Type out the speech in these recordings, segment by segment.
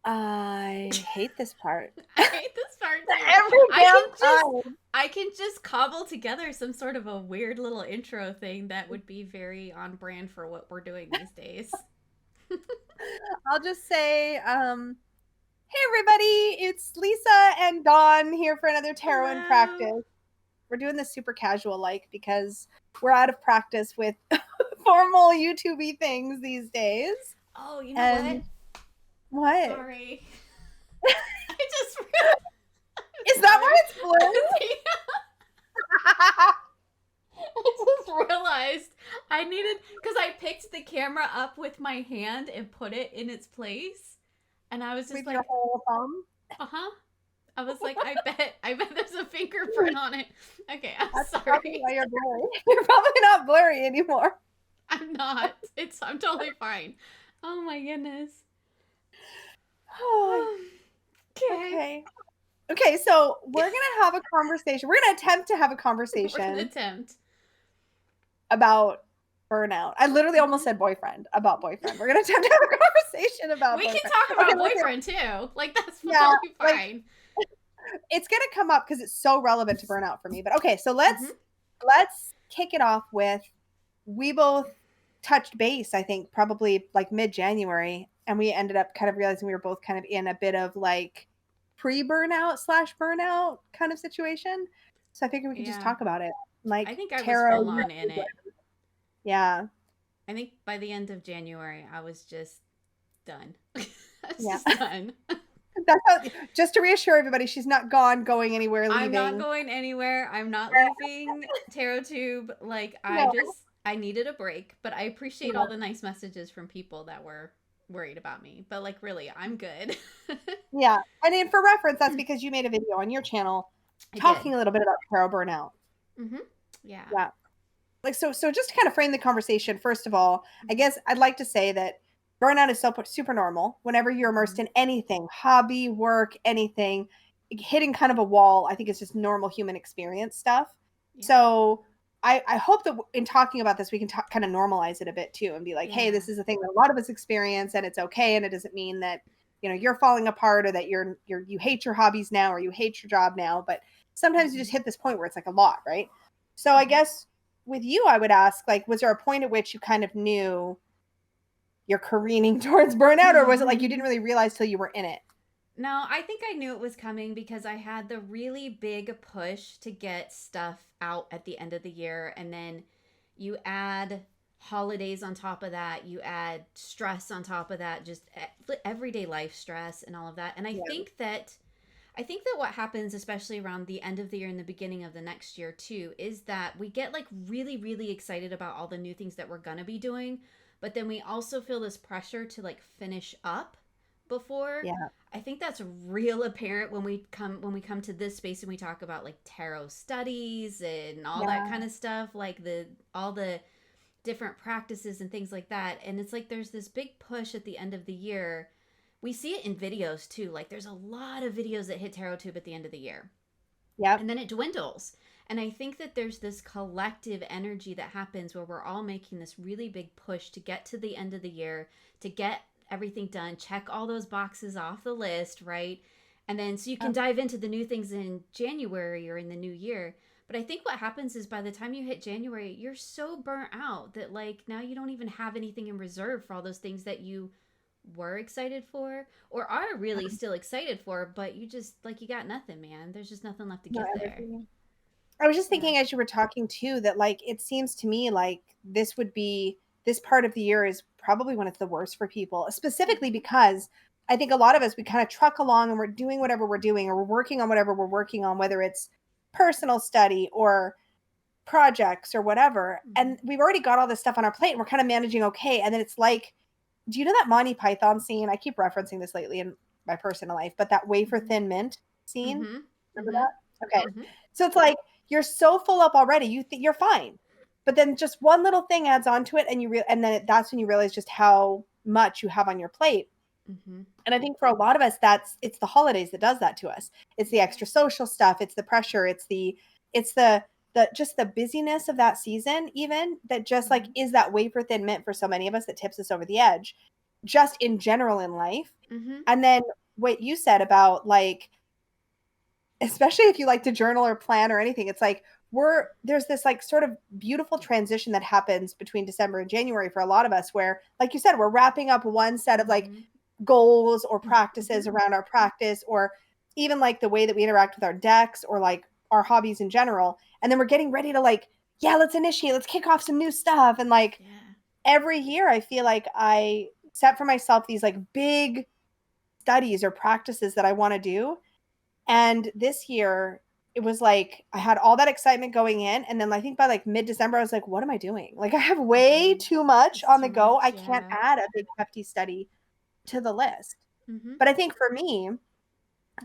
I hate this part. I hate this part too. Every I can damn just time. I can just cobble together some sort of a weird little intro thing that would be very on brand for what we're doing these days. I'll just say, hey everybody, it's Lisa and Dawn here for another tarot in Hello. practice. We're doing this super casual like because we're out of practice with formal YouTube things these days. Oh, you know what? And what? Sorry. I just realized. Is that why Sorry. it's blue? I just realized I needed because I picked the camera up with my hand and put it in its place, and I was just With your like, whole thumb? "Uh huh." I was like, I bet there's a fingerprint on it." Okay, I'm That's probably sorry. why you're blurry. You're probably not blurry anymore. I'm not. I'm totally fine. Oh my goodness. Oh, Okay, okay. Okay, so we're gonna have a conversation. We're gonna attempt to have a we're gonna conversation attempt. about burnout. I literally almost Hmm. said boyfriend, about boyfriend. We're gonna attempt to have a conversation about We can boyfriend. talk Okay, about listen. boyfriend too. Like that's Yeah, totally like fine. it's gonna come up because it's so relevant to burnout for me. But okay, so Hmm. let's kick it off with we both touched base, I think, probably like mid-January, and we ended up kind of realizing we were both kind of in a bit of like pre-burnout slash burnout kind of situation. So I figured we could just Yeah, talk about it. I Like think I was tarot, full on in it. yeah, I think by the end of January, I was just done. I was yeah. just done. That's how, just to reassure everybody, she's not gone, going anywhere, I'm not leaving. going anywhere. I'm not leaving TarotTube. Like No, I needed a break, but I appreciate all yeah, the nice messages from people that were worried about me. But like really, I'm good. yeah. I mean, for reference, that's because you made a video on your channel I did. talking a little bit about tarot burnout. Mhm. Yeah. Yeah. Like so just to kind of frame the conversation, first of all, I guess I'd like to say that burnout is so super normal whenever you're immersed Mhm. in anything, hobby, work, anything. Hitting kind of a wall, I think it's just normal human experience stuff. Yeah. So I hope that in talking about this we can kind of normalize it a bit too and be like, hey, Yeah. this is a thing that a lot of us experience and it's okay, and it doesn't mean that you're falling apart or that you hate your hobbies now or you hate your job now, but sometimes you just Mhm. hit this point where it's like a lot, right? So I Mhm. guess with you, I would ask, like, was there a point at which you kind of knew you're careening towards burnout, or was it like you didn't really realize till you were in it? No, I think I knew it was coming because I had the really big push to get stuff out at the end of the year. And then you add holidays on top of that, you add stress on top of that, just everyday life stress and all of that. And Yeah, I think that what happens, especially around the end of the year and the beginning of the next year, too, is that we get like really, really excited about all the new things that we're going to be doing. But then we also feel this pressure to like finish up before. yeah, I think that's real apparent when we come to this space and we talk about like tarot studies and all that yeah. kind of stuff, like the all the different practices and things like that. And it's like there's this big push at the end of the year. We see it in videos too. Like there's a lot of videos that hit tarot tube at the end of the year. Yep. And then it dwindles. And I think that there's this collective energy that happens where we're all making this really big push to get to the end of the year, to get everything done, check all those boxes off the list, right? And then so you can dive into the new things in January or in the new year. But I think what happens is by the time you hit January, you're so burnt out that like now you don't even have anything in reserve for all those things that you were excited for or are really still excited for, but you just like you got nothing, man. There's just nothing left to No get there. energy. I was just Yeah. thinking as you were talking too that like it seems to me like this part of the year is probably when it's the worst for people, specifically Mhm. because I think a lot of us we kind of truck along and we're doing whatever we're doing or we're working on whatever we're working on, whether it's personal study or projects or whatever. Mhm. And we've already got all this stuff on our plate and we're kind of managing okay. And then it's like, do you know that Monty Python scene? I keep referencing this lately in my personal life, but that wafer Mhm. thin mint scene. Mhm. Remember Mhm. that? Okay. Mhm. So it's like you're so full up already, you think you're fine. But then just one little thing adds on to it and and then that's when you realize just how much you have on your plate. Mhm. And I think for a lot of us it's the holidays that does that to us. It's the extra social stuff, it's the pressure, it's the just the busyness of that season even that just like Mhm. is that wafer thin mint for so many of us that tips us over the edge. just in general in life. Mm-hmm. And then what you said about like, especially if you like to journal or plan or anything, it's like there's this like sort of beautiful transition that happens between December and January for a lot of us where, like you said, we're wrapping up one set of like Mm-hmm. goals or Mm-hmm. practices around our practice, or even like the way that we interact with our decks or like our hobbies in general. And then we're getting ready to like, yeah, let's kick off some new stuff. And like Yeah. every year I feel like I set for myself these like big studies or practices that I want to do. And this year, it was like I had all that excitement going in. And then I think by like mid December, I was like, what am I doing? Like, I have way Mm-hmm. too much It's on the too go. much. I can't Yeah. add a big, hefty study to the list. Mm-hmm. But I think for me,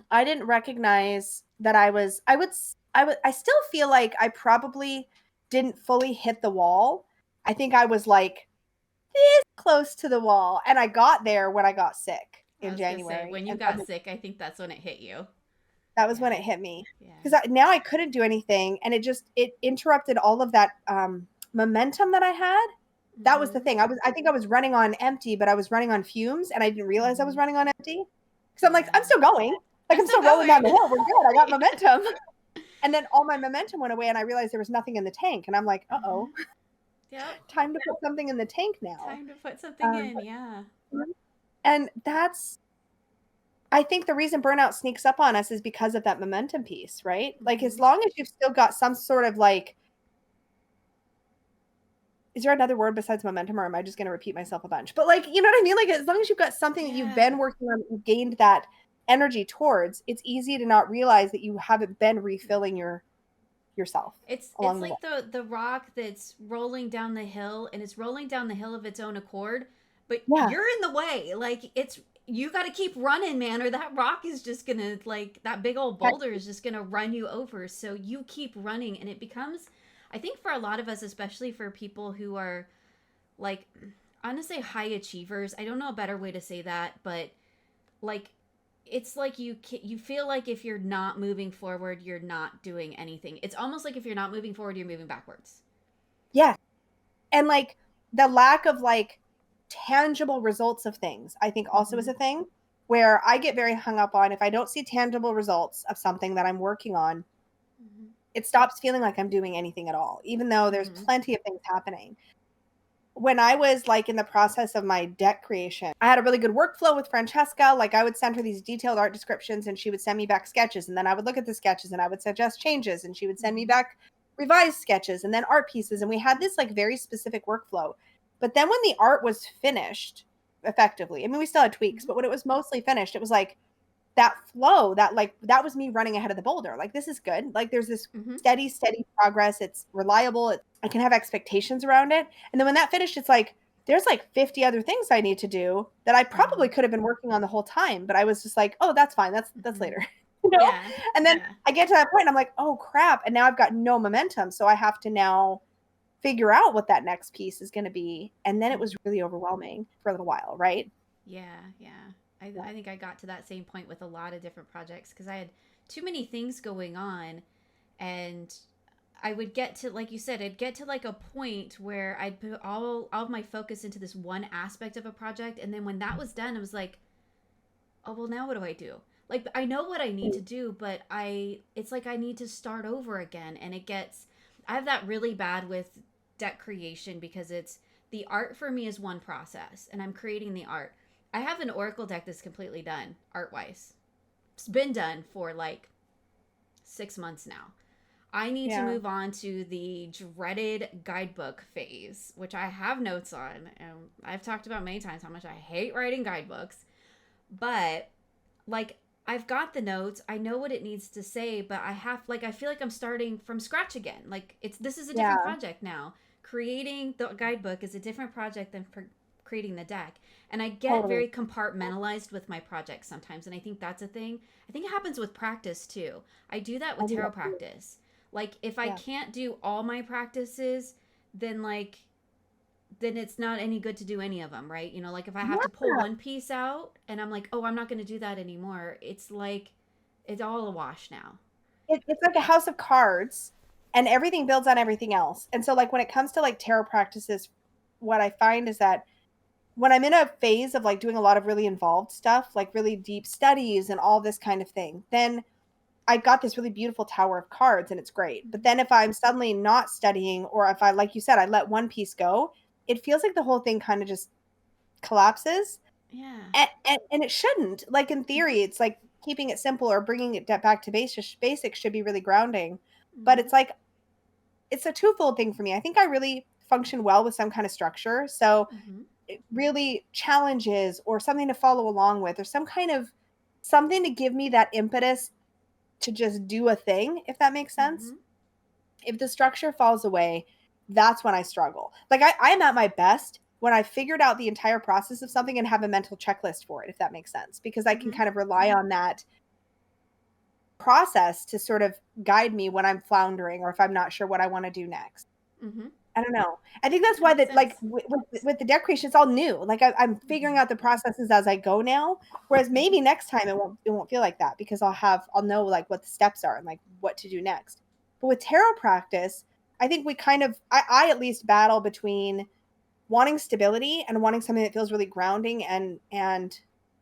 I didn't recognize that I still feel like I probably didn't fully hit the wall. I think I was like this close to the wall. And I got there when I got sick I in was gonna say January. when you And got sick, I think that's when it hit you. that was when Yeah. it hit me Yeah. because now I couldn't do anything, and it interrupted all of that momentum that I had. That was the Mm-hmm. thing. I think I was running on empty, but I was running on fumes, and I didn't realize I was Mm-hmm. running on empty because I'm like, I'm Yeah. still going, like I'm I'm still still rolling down going. the hill. We're good. I got Yeah. momentum. And then all my momentum went away, and I realized there was nothing in the tank, and I'm like, uh Mm-hmm. oh, Yep. time to put something in the tank now. Time to put something Um, in. Yeah. and that's I think the reason burnout sneaks up on us is because of that momentum piece, right? Like as Mm-hmm. long as you've still got some sort of like, is there another word besides momentum, or am I just going to repeat myself a bunch? But like, you know what I mean? Like as long as you've got something that you've Yeah. been working on, you gained that energy towards, it's easy to not realize that you haven't been refilling yourself It's along the way. like the rock that's rolling down the hill and it's rolling down the hill of its own accord, but Yeah. you're in the way. Like it's you got to keep running, man, or that rock is just gonna like that big old boulder is just gonna run you over. So you keep running, and it becomes, I think, for a lot of us, especially for people who are like, I want to say high achievers. I don't know a better way to say that, but like it's like you feel like if you're not moving forward, you're not doing anything. It's almost like if you're not moving forward, you're moving backwards. Yeah. And like the lack of like tangible results of things, I think also is Mm-hmm. a thing where I get very hung up on if I don't see tangible results of something that I'm working on, Mm-hmm. it stops feeling like I'm doing anything at all, even though there's Mm-hmm. plenty of things happening. When I was like in the process of my deck creation, I had a really good workflow with Francesca. Like I would send her these detailed art descriptions and she would send me back sketches. And then I would look at the sketches and I would suggest changes and she would send me Mm-hmm. back revised sketches and then art pieces. And we had this like very specific workflow. But then when the art was finished effectively, I mean, we still had tweaks, Mm-hmm. but when it was mostly finished, it was like, that flow that like that was me running ahead of the boulder, like this is good, like there's this Mm-hmm. steady progress, it's reliable, I can have expectations around it. And then when that finished, it's like there's like 50 other things I need to do that I Mm-hmm. probably could have been working on the whole time, but I was just like, oh, that's fine, that's Mm-hmm. later. you know Yeah. and then Yeah. I get to that point and I'm like, oh crap, and now I've got no momentum, so I have to now figure out what that next piece is going to be. And then it Mm-hmm. was really overwhelming for a little while, right? Yeah. Yeah. Yeah. I think I got to that same point with a lot of different projects because I had too many things going on, and I would get to, like you said, I'd get to like a point where I'd put all of my focus into this one aspect of a project, and then when that was done, it was like, oh well, now what do I do? Like I know what I need to do, but it's like I need to start over again, and it gets, I have that really bad with deck creation because it's the art for me is one process, and I'm creating the art. I have an Oracle deck that's completely done art wise. It's been done for like 6 months now. I need to Yeah. move on to the dreaded guidebook phase, which I have notes on. And I've talked about many times how much I hate writing guidebooks. But, like, I've got the notes. I know what it needs to say, but I feel like I'm starting from scratch again. Like, this is a different Yeah. project now. Creating the guidebook is a different project than creating the deck. And I get Totally. very compartmentalized with my projects sometimes. And I think that's a thing. I think it happens with practice too. I do that I with do tarot that too. practice. Like if I Yeah. can't do all my practices, then then it's not any good to do any of them, right? You know, like if I have to pull Yeah. one piece out and I'm like, "Oh, I'm not going to do that anymore." It's like it's all a wash now. It's like a house of cards and everything builds on everything else. And so like when it comes to like tarot practices, what I find is that when I'm in a phase of like doing a lot of really involved stuff, like really deep studies and all this kind of thing, then I got this really beautiful tower of cards and it's great. But Mm-hmm. then if I'm suddenly not studying, or if I, like you said, I let one piece go, it feels like the whole thing kind of just collapses. Yeah. And it shouldn't. Like in Mm-hmm. theory, it's like keeping it simple or bringing it back to basics should be really grounding. But Mm-hmm. it's like, it's a twofold thing for me. I think I really function well with some kind of structure. So Mm-hmm. it really challenges or something to follow along with, or some kind of something to give me that impetus to just do a thing, if that makes sense. Mm-hmm. If the structure falls away, that's when I struggle. Like I'm at my best when I figured out the entire process of something and have a mental checklist for it, if that makes sense, because I can Mm-hmm. kind of rely on that process to sort of guide me when I'm floundering or if I'm not sure what I want to do next. Mm-hmm. I don't know. I think that's That why makes that, like, sense. with the deck creation, it's all new. Like I'm figuring Mm-hmm. out the processes as I go now. Whereas maybe Mm-hmm. next time it won't feel like that because I'll know like what the steps are and like what to do next. But with tarot practice, I think we kind of I at least battle between wanting stability and wanting something that feels really grounding and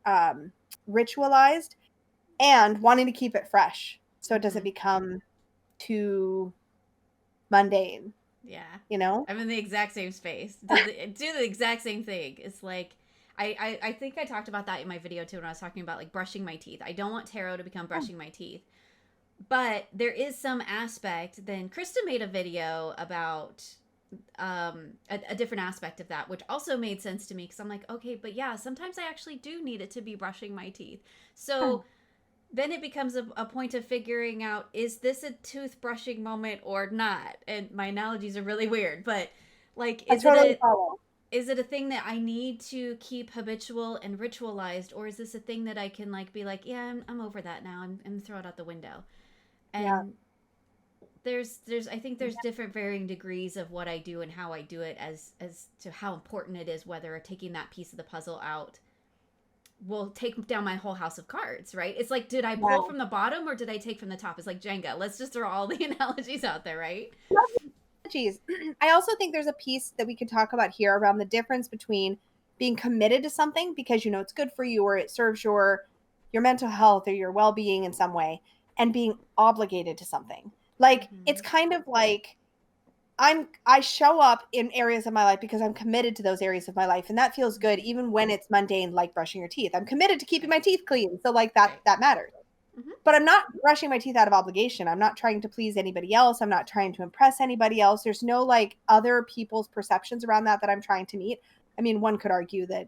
um, ritualized, and wanting to keep it fresh so it doesn't Mm-hmm. become too mundane. Yeah. You know? I'm in the exact same space. Do the exact same thing. It's like I think I talked about that in my video too when I was talking about like brushing my teeth. I don't want tarot to become brushing my teeth. But there is some aspect. Then Krista made a video about a different aspect of that, which also made sense to me because I'm like, okay, but yeah, sometimes I actually do need it to be brushing my teeth. So then it becomes a point of figuring out, is this a toothbrushing moment or not? And my analogies are really weird, but like, I totally follow. is it a thing that I need to keep habitual and ritualized, or is this a thing that I can like be like, yeah, I'm over that now, and throw it out the window? Yeah. And there's I think there's different varying degrees of what I do and how I do it as to how important it is, whether taking that piece of the puzzle out will take down my whole house of cards, right? It's like, did I Yeah. pull from the bottom or did I take from the top? It's like Jenga. Let's just throw all the analogies out there, right? Geez. I also think there's a piece that we could talk about here around the difference between being committed to something because you know it's good for you or it serves your mental health or your well-being in some way, and being obligated to something. Like it's Mm-hmm. kind of like I show up in areas of my life because I'm committed to those areas of my life, and that feels good Mm-hmm. even when it's mundane like brushing your teeth. I'm committed to keeping Right. my teeth clean. So like that Right. that matters. Mm-hmm. But I'm not brushing my teeth out of obligation. I'm not trying to please anybody else. I'm not trying to impress anybody else. There's no like other people's perceptions around that I'm trying to meet. I mean, one could argue that,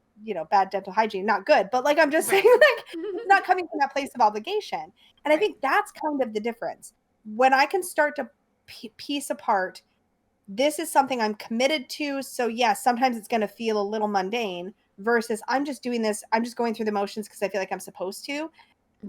bad dental hygiene, not good, but like I'm just saying, Right. like, it's not coming from that place of obligation. And I Right. think that's kind of the difference. When I can start to piece apart, this is something I'm committed to. So, yes, sometimes it's going to feel a little mundane versus I'm just doing this, I'm just going through the motions because I feel like I'm supposed to.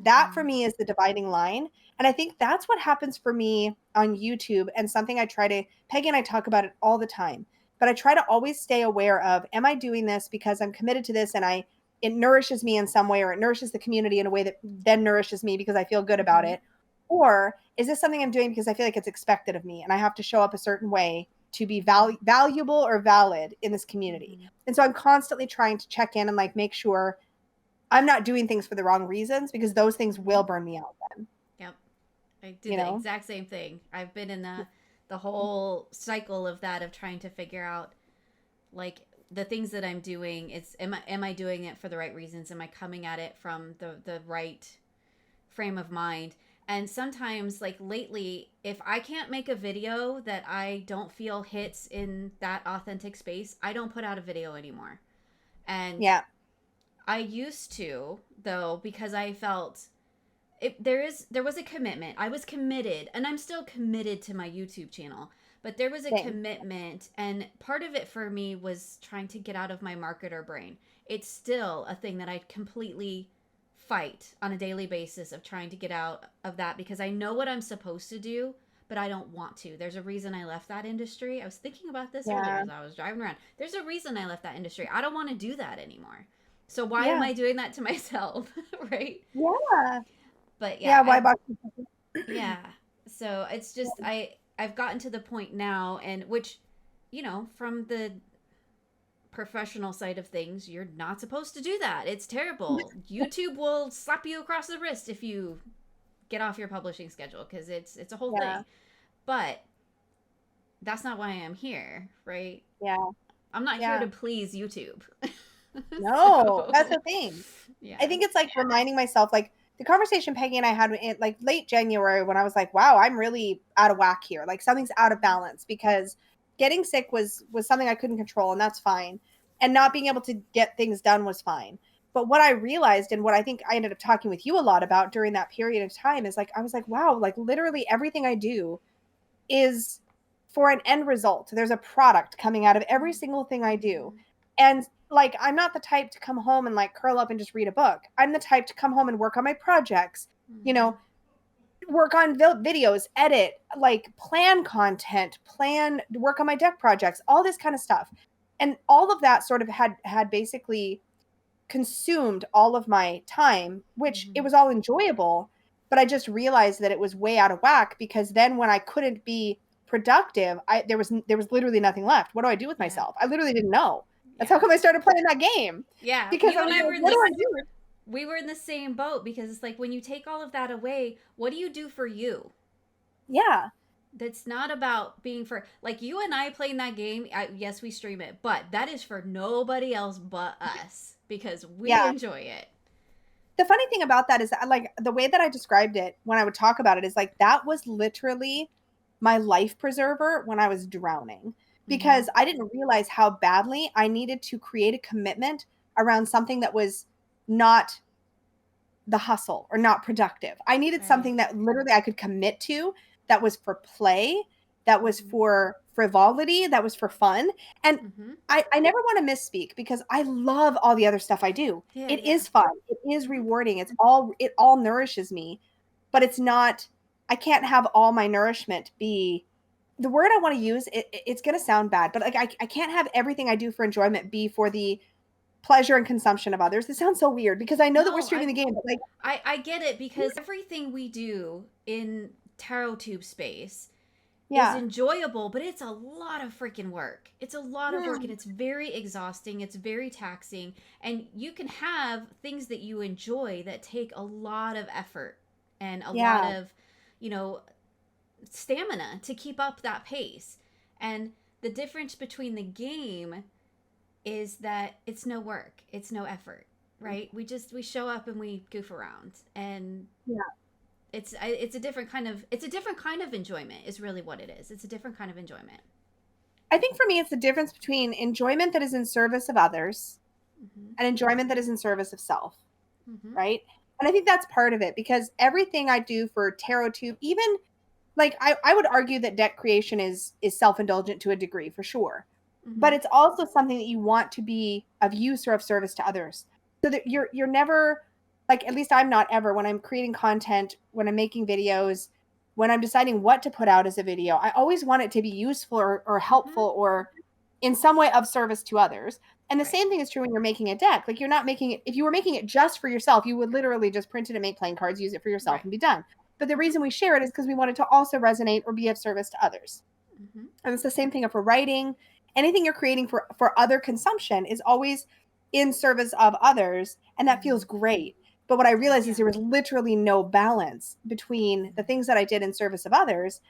That Mm-hmm. for me is the dividing line. And I think that's what happens for me on YouTube, and something I try to, Peggy and I talk about it all the time, but I try to always stay aware of, am I doing this because I'm committed to this and it nourishes me in some way, or it nourishes the community in a way that then nourishes me because I feel good about Mm-hmm. it? Or is this something I'm doing because I feel like it's expected of me and I have to show up a certain way to be valuable or valid in this community? Mm-hmm. And so I'm constantly trying to check in and like make sure I'm not doing things for the wrong reasons, because those things Mm-hmm. will burn me out then, Yep. I do you the know? exact same thing. I've been in the whole cycle of that, of trying to figure out like the things that I'm doing. It's am I doing it for the right reasons? Am I coming at it from the right frame of mind? And sometimes, like lately, if I can't make a video that I don't feel hits in that authentic space, I don't put out a video anymore. And Yeah. I used to, though, because I felt there was a commitment. I was committed, and I'm still committed to my YouTube channel. But there was a Same. commitment, and part of it for me was trying to get out of my marketer brain. It's still a thing that I completely fight on a daily basis, of trying to get out of that, because I know what I'm supposed to do, but I don't want to. There's a reason I left that industry. I was thinking about this earlier Yeah. as I was driving around. There's a reason I left that industry. I don't want to do that anymore. So why am Yeah. I doing that to myself, right? Yeah. But yeah, Yeah. Why box? yeah. So it's just I've gotten to the point now, and which, from the professional side of things, you're not supposed to do that. It's terrible. YouTube will slap you across the wrist if you get off your publishing schedule, because it's a whole Yeah. thing. But that's not why I'm here, right? Yeah. I'm not here Yeah. to please YouTube. No, that's So, the thing. I yeah. think it's like reminding myself, like the conversation Peggy and I had in like late January when I was like, wow, I'm really out of whack here. Like something's out of balance because getting sick was something I couldn't control, and that's fine. And not being able to get things done was fine. But what I realized and what I think I ended up talking with you a lot about during that period of time is like I was like, wow, like literally everything I do is for an end result. There's a product coming out of every single thing I do. And like I'm not the type to come home and like curl up and just read a book. I'm the type to come home and work on my projects, you Mm-hmm. know, work on videos, edit, like plan content, plan work on my deck projects, all this kind of stuff. And all of that sort of had basically consumed all of my time, which it Mm-hmm. was all enjoyable, but I just realized that it was way out of whack because then when I couldn't be productive, there was literally nothing left. What do I do with Yeah. myself? I literally didn't know. That's how Yeah. come I started playing that game Yeah. because You I and was I like, were in what do this I do? we were in the same boat, because it's like when you take all of that away, what do you do for you? Yeah, That's not about being for, like, you and I playing that game. Yes, we stream it, but that is for nobody else but us because we yeah. enjoy it. The funny thing about that is that, like the way that I described it when I would talk about it is like that was literally my life preserver when I was drowning Mm-hmm. because I didn't realize how badly I needed to create a commitment around something that was not the hustle or not productive. I needed Right. something that literally I could commit to that was for play, that was Mm-hmm. for frivolity, that was for fun. And Mm-hmm. I never want to misspeak because I love all the other stuff I do. Yeah. It Yeah. is fun. It is Mm-hmm. rewarding. It all nourishes me, but it's not I can't have all my nourishment be the word I want to use. It's going to sound bad, but like I can't have everything I do for enjoyment be for the pleasure and consumption of others. This sounds so weird because I know that we're No, streaming the game, but like I get it, because everything we do in tarot tube space is yeah. enjoyable, but it's a lot of freaking work. It's a lot of work, and Hmm. it's very exhausting. It's very taxing. And you can have things that you enjoy that take a lot of effort and a lot Yeah. of, you know, stamina to keep up that pace. And the difference between the game is that it's no work, it's no effort, right? We show up and we goof around, and Yeah. it's a different kind of enjoyment is really what it is. It's a different kind of enjoyment. I think for me, it's the difference between enjoyment that is in service of others Mm-hmm. and enjoyment that is in service of self, Mm-hmm. right? And I think that's part of it because everything I do for Tarot Tube, even like I would argue that deck creation is self-indulgent to a degree for sure. But Mm-hmm. it's also something that you want to be of use or of service to others. So that you're never like at least I'm not ever when I'm creating content, when I'm making videos, when I'm deciding what to put out as a video, I always want it to be useful or Mm-hmm. helpful or in some way of service to others. And the Right. same thing is true when you're making a deck. Like you're not making it if you were making it just for yourself, you would literally just print it and make playing cards, use it for yourself Right. and be done. But the Mm-hmm. reason we share it is because we want it to also resonate or be of service to others. Mm-hmm. And it's the same thing for writing. Anything you're creating for other consumption is always in service of others, and that Mm-hmm. feels great. But what I realized is Yeah. there was literally no balance between the things that I did in service of others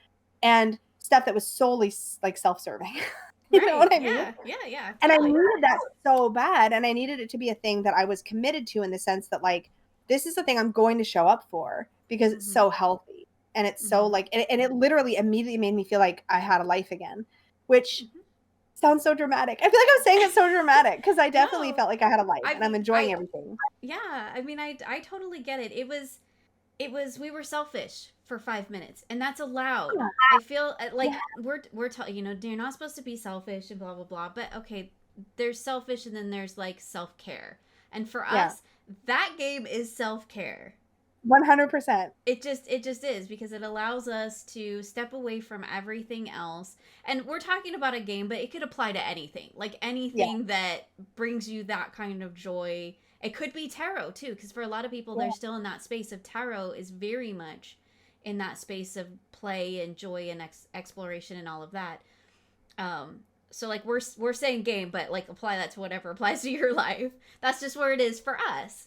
and stuff that was solely like self-serving. You know Right. what I mean? Yeah. Yeah. Yeah. And I Totally. needed that so bad, and I needed it to be a thing that I was committed to in the sense that like this is the thing I'm going to show up for because it's Mm-hmm. so healthy and it's so Mm-hmm. like and it literally immediately made me feel like I had a life again, which Mm-hmm. sounds so dramatic. I feel like I'm saying it so dramatic because I definitely No, felt like I had a life and I I'm enjoying I everything. yeah. I mean, I totally get it. It was we were selfish for 5 minutes, and that's allowed. I feel Yeah, like you're not supposed to be selfish and blah blah blah, but okay, there's selfish and then there's like self-care, and for yeah, us that game is self-care. 100%. It just is, because it allows us to step away from everything else. And we're talking about a game, but it could apply to anything, like Yeah, anything that brings you that kind of joy. It could be tarot too, because for a lot of people yeah, they're still in that space of tarot is very much in that space of play and joy and exploration and all of that. um So like we're saying game, but like apply that to whatever applies to your life. That's just where it is for us.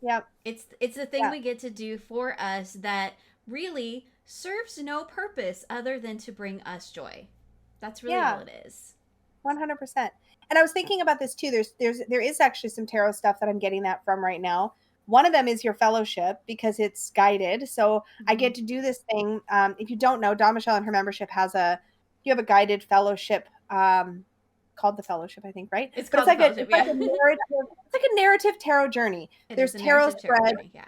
Yep. It's a thing Yeah. we get to do for us that really serves no purpose other than to bring us joy. That's really all Yeah. it is. 100%. And I was thinking about this too. There is actually some tarot stuff that I'm getting that from right now. One of them is your fellowship because it's guided. So I Mm-hmm. get to do this thing. If you don't know, Dawn Michelle and her membership you have a guided fellowship called the fellowship, I think, right? It's But called the it's fellowship, like yeah. a narrative, it's like a narrative tarot journey. It is There's a tarot narrative tarot spreads. journey, yeah.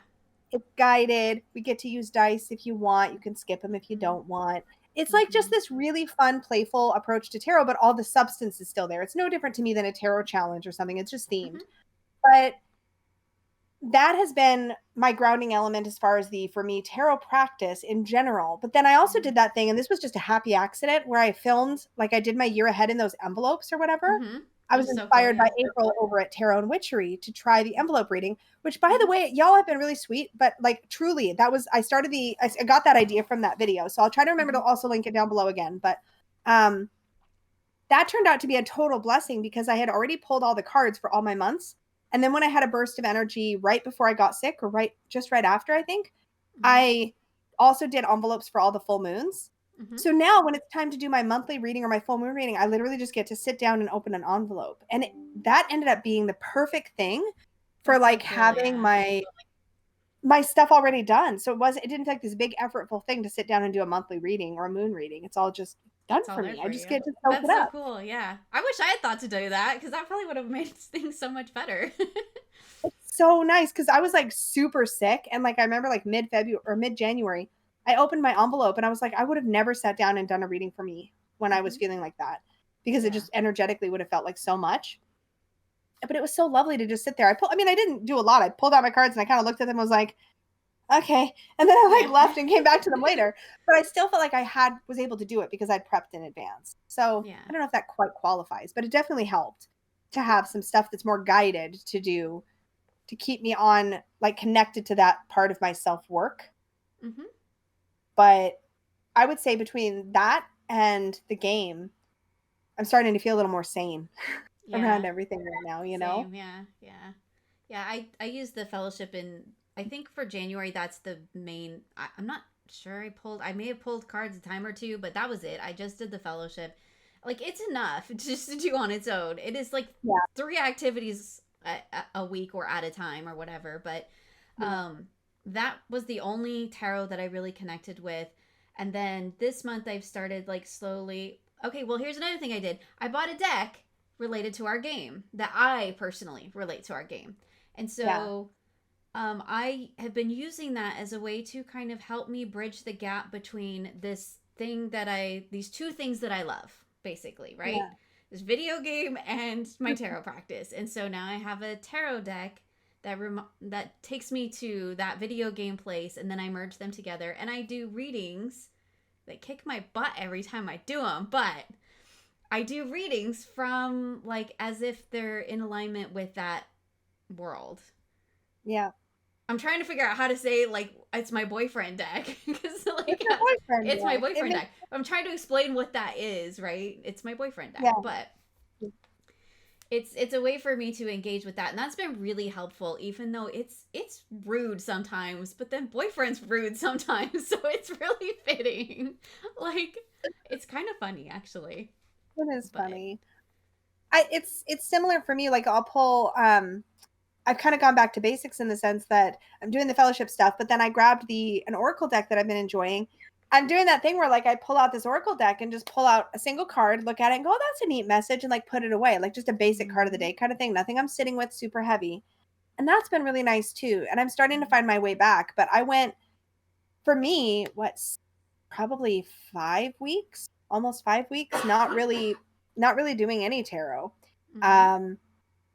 It's guided. We get to use dice if you want. You can skip them if you Mm-hmm. don't want. It's like just Mm-hmm. this really fun, playful approach to tarot, but all the substance is still there. It's no different to me than a tarot challenge or something. It's just themed. Mm-hmm. But that has been my grounding element as far as the, for me, tarot practice in general. But then I also did that thing, and this was just a happy accident where I filmed, like I did my year ahead in those envelopes or whatever. Mm-hmm. I Which was is so cool, inspired by yeah. April over at Tarot and Witchery to try the envelope reading, which by the way, y'all have been really sweet, but like truly, I got that idea from that video. So I'll try to remember Mm-hmm. to also link it down below again. But um, that turned out to be a total blessing because I had already pulled all the cards for all my months. And then when I had a burst of energy right before I got sick, or right after, I think, Mm-hmm. I also did envelopes for all the full moons. Mm-hmm. So now when it's time to do my monthly reading or my full moon reading, I literally just get to sit down and open an envelope. And that ended up being the perfect thing for That's so like cool, having yeah. my stuff already done. So it didn't feel like this big effortful thing to sit down and do a monthly reading or a moon reading. It's all just done It's all for there me. I for just you. get to soak it That's so up. cool, yeah. I wish I had thought to do that because that probably would have made things so much better. It's so nice because I was like super sick. And like I remember like mid-February or mid-January, I opened my envelope and I was like, I would have never sat down and done a reading for me when I was Mm-hmm. feeling like that because it Yeah. just energetically would have felt like so much. But it was so lovely to just sit there. I mean, I didn't do a lot. I pulled out my cards and I kind of looked at them and was like, okay. And then I Yeah. like left and came back to them later. But I still felt like was able to do it because I'd prepped in advance. So Yeah. I don't know if that quite qualifies, but it definitely helped to have some stuff that's more guided to do to keep me on like connected to that part of my self-work. Mm-hmm. But I would say between that and the game, I'm starting to feel a little more sane around Yeah. everything right now, you know? Same, yeah. Yeah. Yeah, I use the fellowship in I think for January that's the main I'm not sure I may have pulled cards a time or two, but that was it. I just did the fellowship. Like it's enough just to do on its own. It is like Yeah. 3 activities a week or at a time or whatever, but Yeah. that was the only tarot that I really connected with. And then this month I've started like slowly. Okay, well here's another thing I did. I bought a deck related to our game that I personally relate to our game. And Yeah. so I have been using that as a way to kind of help me bridge the gap between these two things that I love, basically, right? Yeah. This video game and my tarot practice. And so now I have a tarot deck that takes me to that video game place, and then I merge them together, and I do readings that kick my butt every time I do them, but I do readings from like as if they're in alignment with that world. Yeah. I'm trying to figure out how to say like it's my boyfriend deck because like It's your boyfriend it's my deck. boyfriend deck. I'm trying to explain what that is, right? It's my boyfriend deck, Yeah. but it's a way for me to engage with that, and that's been really helpful. Even though it's rude sometimes, but then boyfriend's rude sometimes, so it's really fitting. Like it's kind of funny actually, It is but funny. It's similar for me. Like I'll pull I've kind of gone back to basics in the sense that I'm doing the fellowship stuff, but then I grabbed an oracle deck that I've been enjoying. I'm doing that thing where like I pull out this oracle deck and just pull out a single card, look at it and go, oh, that's a neat message, and like put it away. Like just a basic card of the day kind of thing. Nothing I'm sitting with super heavy. And that's been really nice too. And I'm starting to find my way back. But I went for me, probably 5 weeks, almost 5 weeks, not really doing any tarot. mm-hmm. Um,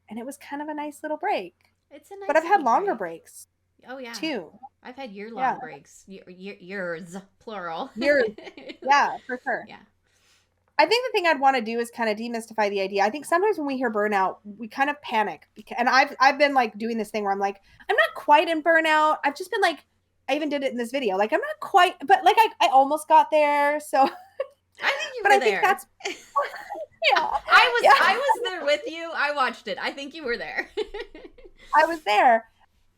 and it was kind of a nice little break. It's a But nice I've had little longer break. breaks Oh yeah, too. I've had Yeah. year-long breaks. Years, plural. Years. Yeah, for sure. Yeah. I think the thing I'd want to do is kind of demystify the idea. I think sometimes when we hear burnout, we kind of panic. And I've been like doing this thing where I'm like, I'm not quite in burnout. I've just been like, I even did it in this video. Like I'm not quite, but like I almost got there. So I think you But were I think there. that's yeah. I Yeah. was there with you. I watched it. I think you were there. I was there.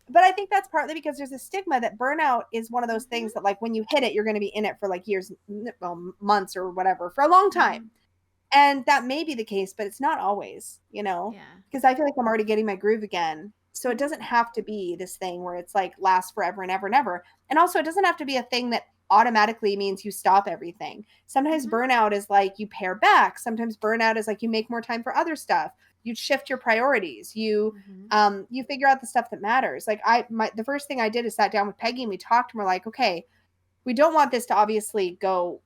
But I think that's partly because there's a stigma that burnout is one of those Mhm. things that like when you hit it, you're going to be in it for like years, well, months or whatever, for a long Mhm. time. And that may be the case, but it's not always, Yeah. because I feel like I'm already getting my groove again. So it Mhm. doesn't have to be this thing where it's like lasts forever and ever and ever. And also, it doesn't have to be a thing that automatically means you stop everything. Sometimes Mhm. burnout is like you pare back. Sometimes burnout is like you make more time for other stuff. You shift your priorities. Mhm. You figure out the stuff that matters. Like the first thing I did is sat down with Peggy and we talked and we're like, okay, we don't want this to obviously go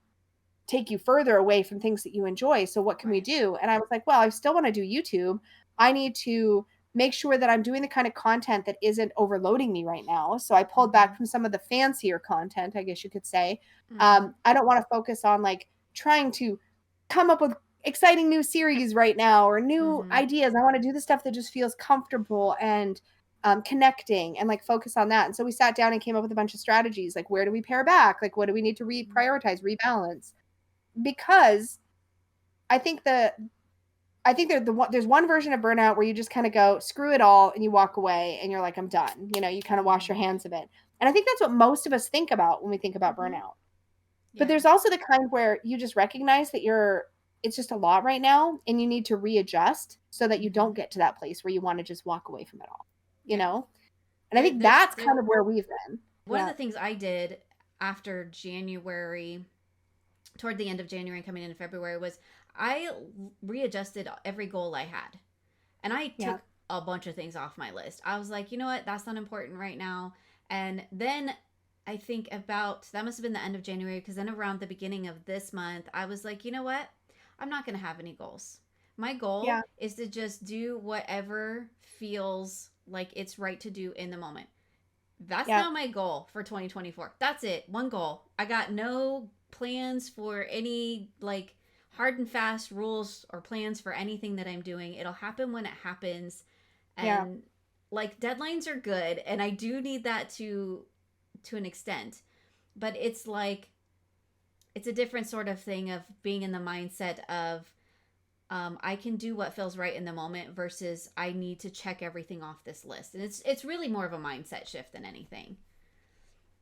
take you further away from things that you enjoy. So what can we Right. do? And I was like, well, I still want to do YouTube. I need to make sure that I'm doing the kind of content that isn't overloading me right now. So I pulled back Mhm. from some of the fancier content, I guess you could say. Mhm. I don't want to focus on like trying to come up with exciting new series right now or new Mhm. ideas. I want to do the stuff that just feels comfortable and connecting and like focus on that. And so we sat down and came up with a bunch of strategies like where do we pare back? Like what do we need to reprioritize, rebalance? Because I think there's one version of burnout where you just kind of go screw it all and you walk away and you're like I'm done. You kind of wash your Mhm. hands of it. And I think that's what most of us think about when we think about Mhm. burnout. But Yeah. there's also the kind where you just recognize that it's just a lot right now and you need to readjust so that you don't Mhm. get to that place where you want to just walk away from it all. You Yeah. know? And I There think there's that's there kind of where we've been. one of Yeah. the things I did after January, toward the end of January coming into February, was I readjusted every goal I had. And I Yeah. took a bunch of things off my list. I was like, you know what? That's not important right now. And then I think about that must have been the end of January because then around the beginning of this month, I was like, you know what? I'm not going to have any goals. My goal Yeah. is to just do whatever feels like it's right to do in the moment. That's Yeah. now my goal for 2024. That's it. One goal. I got no plans for any like hard and fast rules or plans for anything that I'm doing. It'll happen when it happens. Yeah. And like deadlines are good and I do need that to an extent. But it's like it's a different sort of thing of being in the mindset of I can do what feels right in the moment versus I need to check everything off this list. And it's really more of a mindset shift than anything.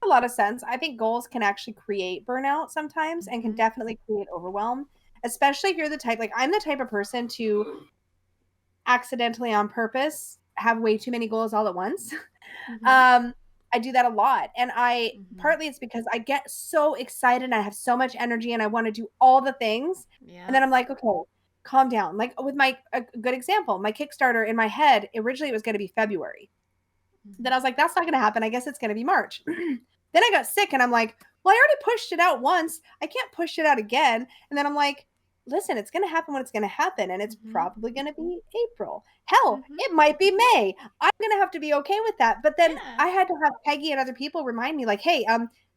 A lot of sense. I think goals can actually create burnout sometimes and can Mm-hmm. definitely create overwhelm, especially if you're the type like I'm the type of person to accidentally on purpose have way too many goals all at once. Mm-hmm. um I do that a lot and I Mm-hmm. partly it's because I get so excited and I have so much energy and I want to do all the things and then Yep. I'm like okay, calm down. Like with a good example, my Kickstarter in my head originally it was going to be February. Then Mm-hmm. I was like, that's not going to happen. I guess it's going to be March. Then I got sick and I'm like, well, I already pushed it out once. I can't push it out again. And then I'm like, listen, it's going to happen when it's going to happen. And it's Mm-hmm. probably going to be April. Hell, Mm-hmm. it might be May. I'm going to have to be okay with that. But then Yeah. I had to have Peggy and other people remind me, like, hey,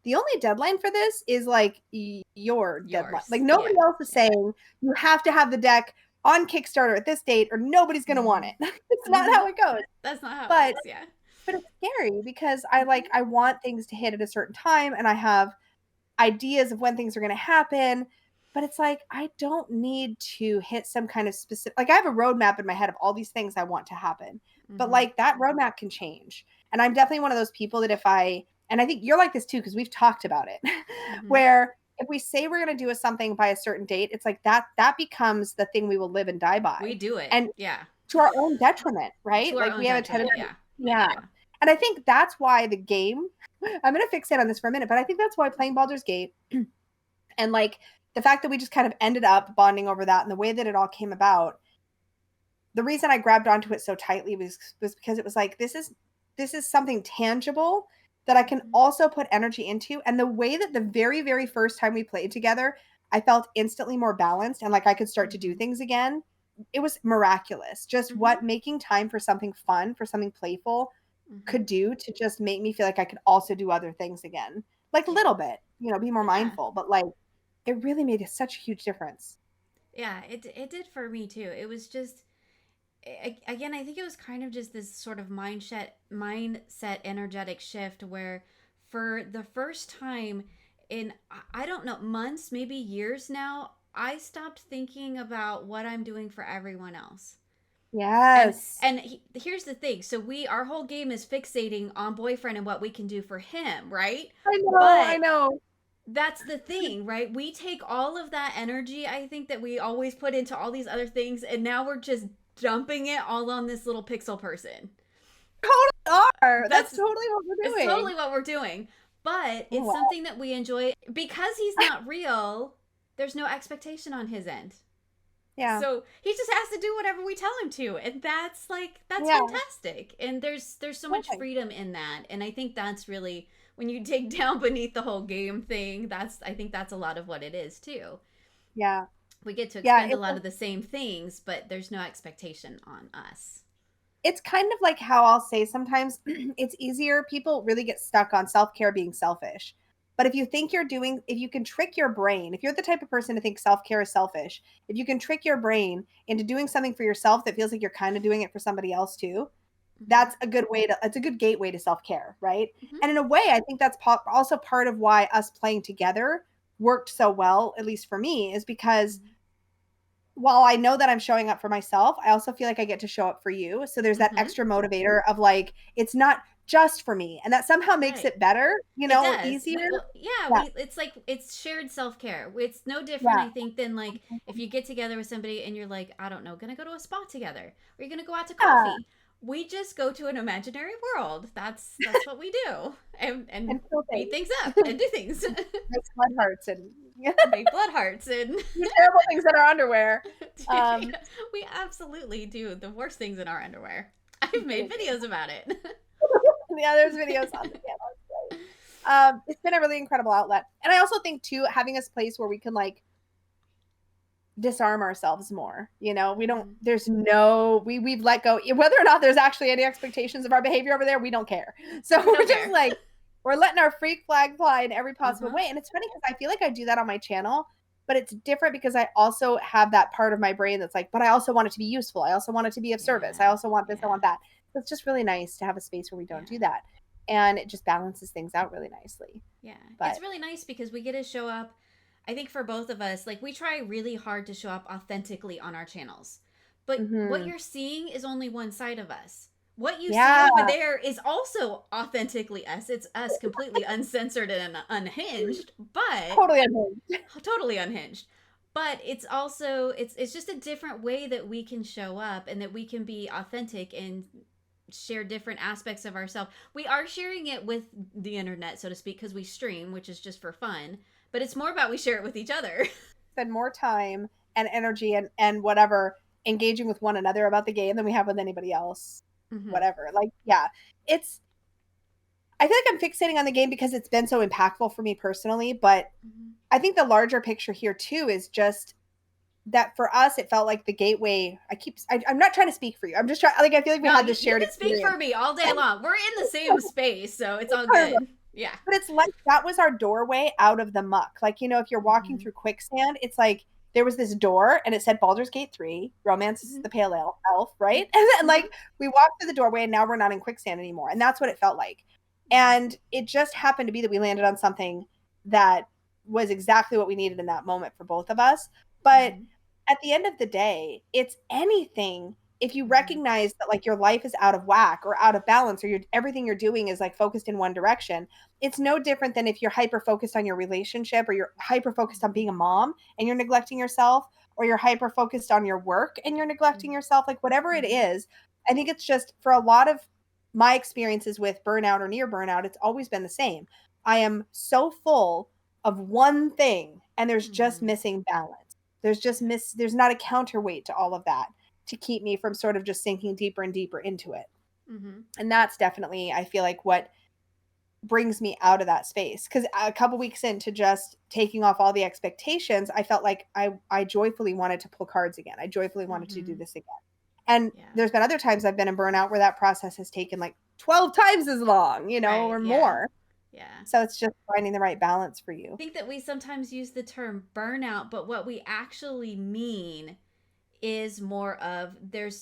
the only deadline for this is like your deadline. Like Yours. nobody Yeah. else is Yeah. saying you have to have the deck on Kickstarter at this date or nobody's going to want Mm-hmm. it. It's not Mm-hmm. how it goes. That's not how it But works. Yeah. it's scary because Mm-hmm. I want things to hit at a certain time and I have ideas of when things are going to happen, but it's like I don't need to hit some kind of specific like I have a roadmap in my head of all these things I want to happen. But Mm-hmm. like that roadmap can change. And I'm definitely one of those people that if I and I think you're like this too because we've talked about it Mm-hmm. where if we say we're going to do something by a certain date, it's like that becomes the thing we will live and die We by. do it. And Yeah. to our own detriment, right? To our Like own we have a detriment. tendency Yeah. yeah. Yeah. And I think that's why the game I'm going to fixate on this for a minute, but I think that's why playing Baldur's Gate and like the fact that we just kind of ended up bonding over that and the way that it all came about, the reason I grabbed onto it so tightly was because it was like this is something tangible that I can Mm-hmm. also put energy into. And the way that the very, very first time we played together, I felt instantly more balanced and like I could start to do Mm-hmm. things again. It was miraculous. Just Mm-hmm. what making time for something fun, for something playful Mm-hmm. could do to just make me feel like I could also do other things again. Like a Yeah. little bit, be more Yeah. mindful, but like it really made such a huge difference. Yeah. It did for me too. It was just again, I think it was kind of just this sort of mindset energetic shift where for the first time in, I don't know, months, maybe years now, I stopped thinking about what I'm doing for everyone else. And Yes. here's the thing. So our whole game is fixating on boyfriend and what we can do for him, right? I know, I But know. that's the thing, right? We take all of that energy, I think, that we always put into all these other things, and now we're just dumping it all on this little pixel person. Totally are. That's That's totally what we're It's doing. totally what we're doing. But it's Wow. something that we enjoy because he's not real. There's no expectation on his end. Yeah. So he just has to do whatever we tell him to, and that's Yeah. fantastic. And there's so much Totally. freedom in that, and I think that's really, when you dig down beneath the whole game thing, I think that's a lot of what it is too. Yeah. We get to Yeah. expend a lot of the same things, but there's no expectation on us. It's kind of like how I'll say sometimes it's easier. People really get stuck on self care being selfish. But if you can trick your brain, if you're the type of person to think self care is selfish, if you can trick your brain into doing something for yourself that feels like you're kind of doing it for somebody else too, Mm-hmm. that's a good way to, it's a good gateway to self care, right? Mm-hmm. And in a way, I think that's also part of why us playing together worked so well, at least for me, is because while I know that I'm showing up for myself, I also feel like I get to show up for you. So there's that Mm-hmm. extra motivator of like, it's not just for me. And that somehow makes Right. it better, It or does. easier. Yeah, Yeah. it's like it's shared self care. It's no different, Yeah. I think, than like if you get together with somebody and you're like, I don't know, gonna go to a spa together, or you're gonna go out to Yeah. coffee. We just go to an imaginary world. That's what we do, and And feel beat things. things up and do things, Makes blood hearts and make blood hearts, and do terrible things in our underwear. Um, we absolutely do the worst things in our underwear. I've made videos about it. yeah, there's videos on the channel. It's been a really incredible outlet. And I also think too, having this place where we can like disarm ourselves more. We don't, Mm-hmm. there's no, we've let go, whether or not there's actually any expectations of our behavior over there, we don't care. So We we're don't just care. like, we're letting our freak flag fly in every possible Uh-huh. way. And it's funny because I feel like I do that on my channel, but it's different because I also have that part of my brain that's like, but I also want it to be useful. I also want it to be of service. Yeah. I also want this, I Yeah. want that. So it's just really nice to have a space where we don't do Yeah. that. And it just balances things out really nicely. Yeah. But It's really nice because we get to show up. I think for both of us, like we try really hard to show up authentically on our channels. But what mhm. you're seeing is only one side of us. What you see Yeah, over there is also authentically us. It's us completely uncensored and unhinged, but totally unhinged. totally unhinged. But it's also it's just a different way that we can show up and that we can be authentic and share different aspects of ourselves. We are sharing it with the internet, so to speak, because we stream, which is just for fun. But it's more about we share it with each other. Spend more time and energy and whatever engaging with one another about the game than we have with anybody else. Mm-hmm. Whatever. Like, yeah, it's, I feel like I'm fixating on the game because it's been so impactful for me personally, but Mm-hmm. I think the larger picture here too is just that for us, it felt like the gateway. I'm not trying to speak for you. I'm just trying, like, I feel like we No, had you, this you shared can speak for experience. me all day long. We're in the same space, so it's all good. Yeah. But it's like that was our doorway out of the muck. Like, if you're walking Mm-hmm. through quicksand, it's like there was this door and it said Baldur's Gate 3, Romance Mm-hmm. the Pale Elf, right? And then Mm-hmm. like we walked through the doorway and now we're not in quicksand anymore. And that's what it felt like. And it just happened to be that we landed on something that was exactly what we needed in that moment for both of us. But Mm-hmm. at the end of the day, it's anything if you Mm-hmm. recognize that like your life is out of whack or out of balance or everything you're doing is like focused in one direction. It's no different than if you're hyper focused on your relationship or you're hyper focused on Mm-hmm. being a mom and you're neglecting yourself, or you're hyper focused on your work and you're neglecting yourself, like whatever it Mm-hmm. is. I think it's just for a lot of my experiences with burnout or near burnout, it's always been the same. I am so full of one thing and there's just Mm-hmm. missing balance. There's not a counterweight to all of that to keep me from sort of just sinking deeper and deeper into it. Mm-hmm. And that's definitely, I feel like, what brings me out of that space. Because a couple weeks into just taking off all the expectations, I felt like I joyfully wanted to pull cards again. I joyfully wanted to do Mm-hmm. this again. And Yeah. there's been other times I've been in burnout where that process has taken like 12 times as long, Right. or Yeah. more. Yeah. So it's just finding the right balance for I you. think that we sometimes use the term burnout, but what we actually mean is more of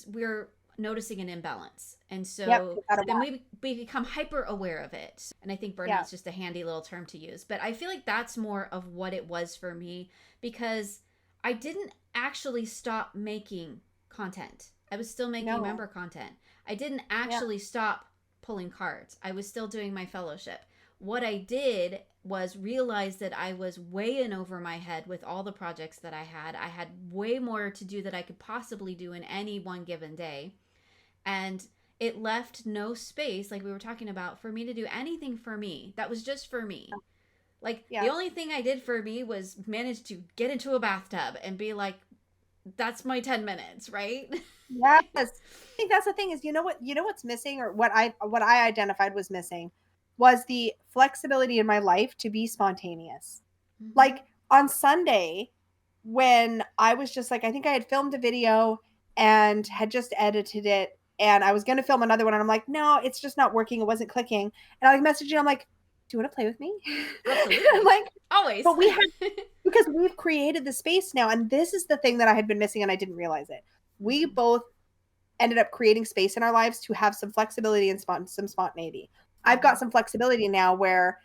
we're noticing an imbalance. And Yep. so Get out of then whack. we become hyper aware of it. And I think Yeah. burnout's just a handy little term to use. But I feel like that's more of what it was for me, because I didn't actually stop making content. I was still making No. member content. I didn't Yeah. actually stop pulling cards. I was still doing my fellowship. What I did was realize that I was way in over my head with all the projects that I had. I had way more to do that I could possibly do in any one given day. And it left no space, like we were talking about, for me to do anything for me. That was just for me. Like, the Yeah. only thing I did for me was manage to get into a bathtub and be like, that's my 10 minutes, right? Yes. I think that's the thing is, you know what's missing, or what I identified was missing, was the flexibility in my life to be spontaneous. Mm-hmm. Like on Sunday, when I was just like, I think I had filmed a video and had just edited it, and I was going to film another one, and I'm like, no, it's just not working. It wasn't clicking. And I like messaged you. I'm like, do you want to play with me? I'm Absolutely. like, Always. but we have, because we've created the space now, and this is the thing that I had been missing, and I didn't realize it. We Mm-hmm. both ended up creating space in our lives to have some flexibility and some spontaneity. I've Mm-hmm. got some flexibility now where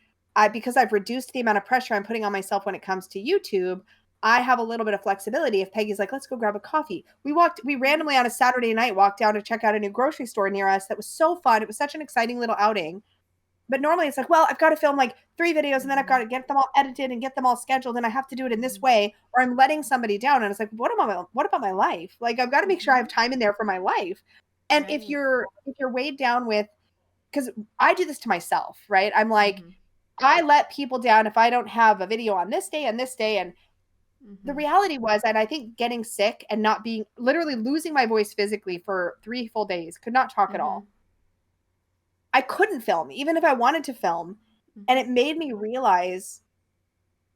because I've reduced the amount of pressure I'm putting on myself when it comes to YouTube, I have a little bit of flexibility. If Peggy's like, let's go grab a coffee. We Mm-hmm. randomly on a Saturday night walked down to check out a new grocery store near us. That was so fun. It was such an exciting little outing. But normally it's like, well, I've got to film like 3 videos, and then I've got Mm-hmm. to get them all edited and get them all scheduled, and I have to do it in Mm-hmm. this way, or I'm letting somebody down. And it's like, what about my life? Like, I've got to make sure I Mm-hmm. have time in there for my life. And Right. if you're weighed down with, because I do this to myself, right? I'm like, Mm-hmm. I let people down if I don't have a video on this day and this day. And the Mm-hmm. reality was that I think getting sick and not being, literally losing my voice physically for 3 full days, could not talk at Mm-hmm. all. I couldn't film, even if I wanted to film. And Mm-hmm. it made me realize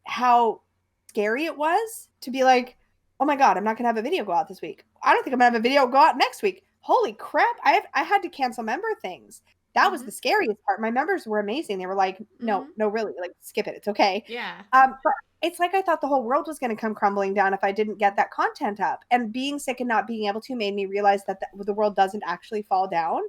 how scary it was to be like, oh my God, I'm not going to have a video go out this week. I don't think I'm going to have a video go out next week. Holy crap. I had to cancel member things. That was Mm-hmm. the scariest part. My members were amazing. They were like, no, Mm-hmm. no, really, like, skip it. It's okay. Yeah. But it's like I thought the whole world was going to come crumbling down if I didn't get that content up. And being sick and not being able to made me realize that the world doesn't actually fall down.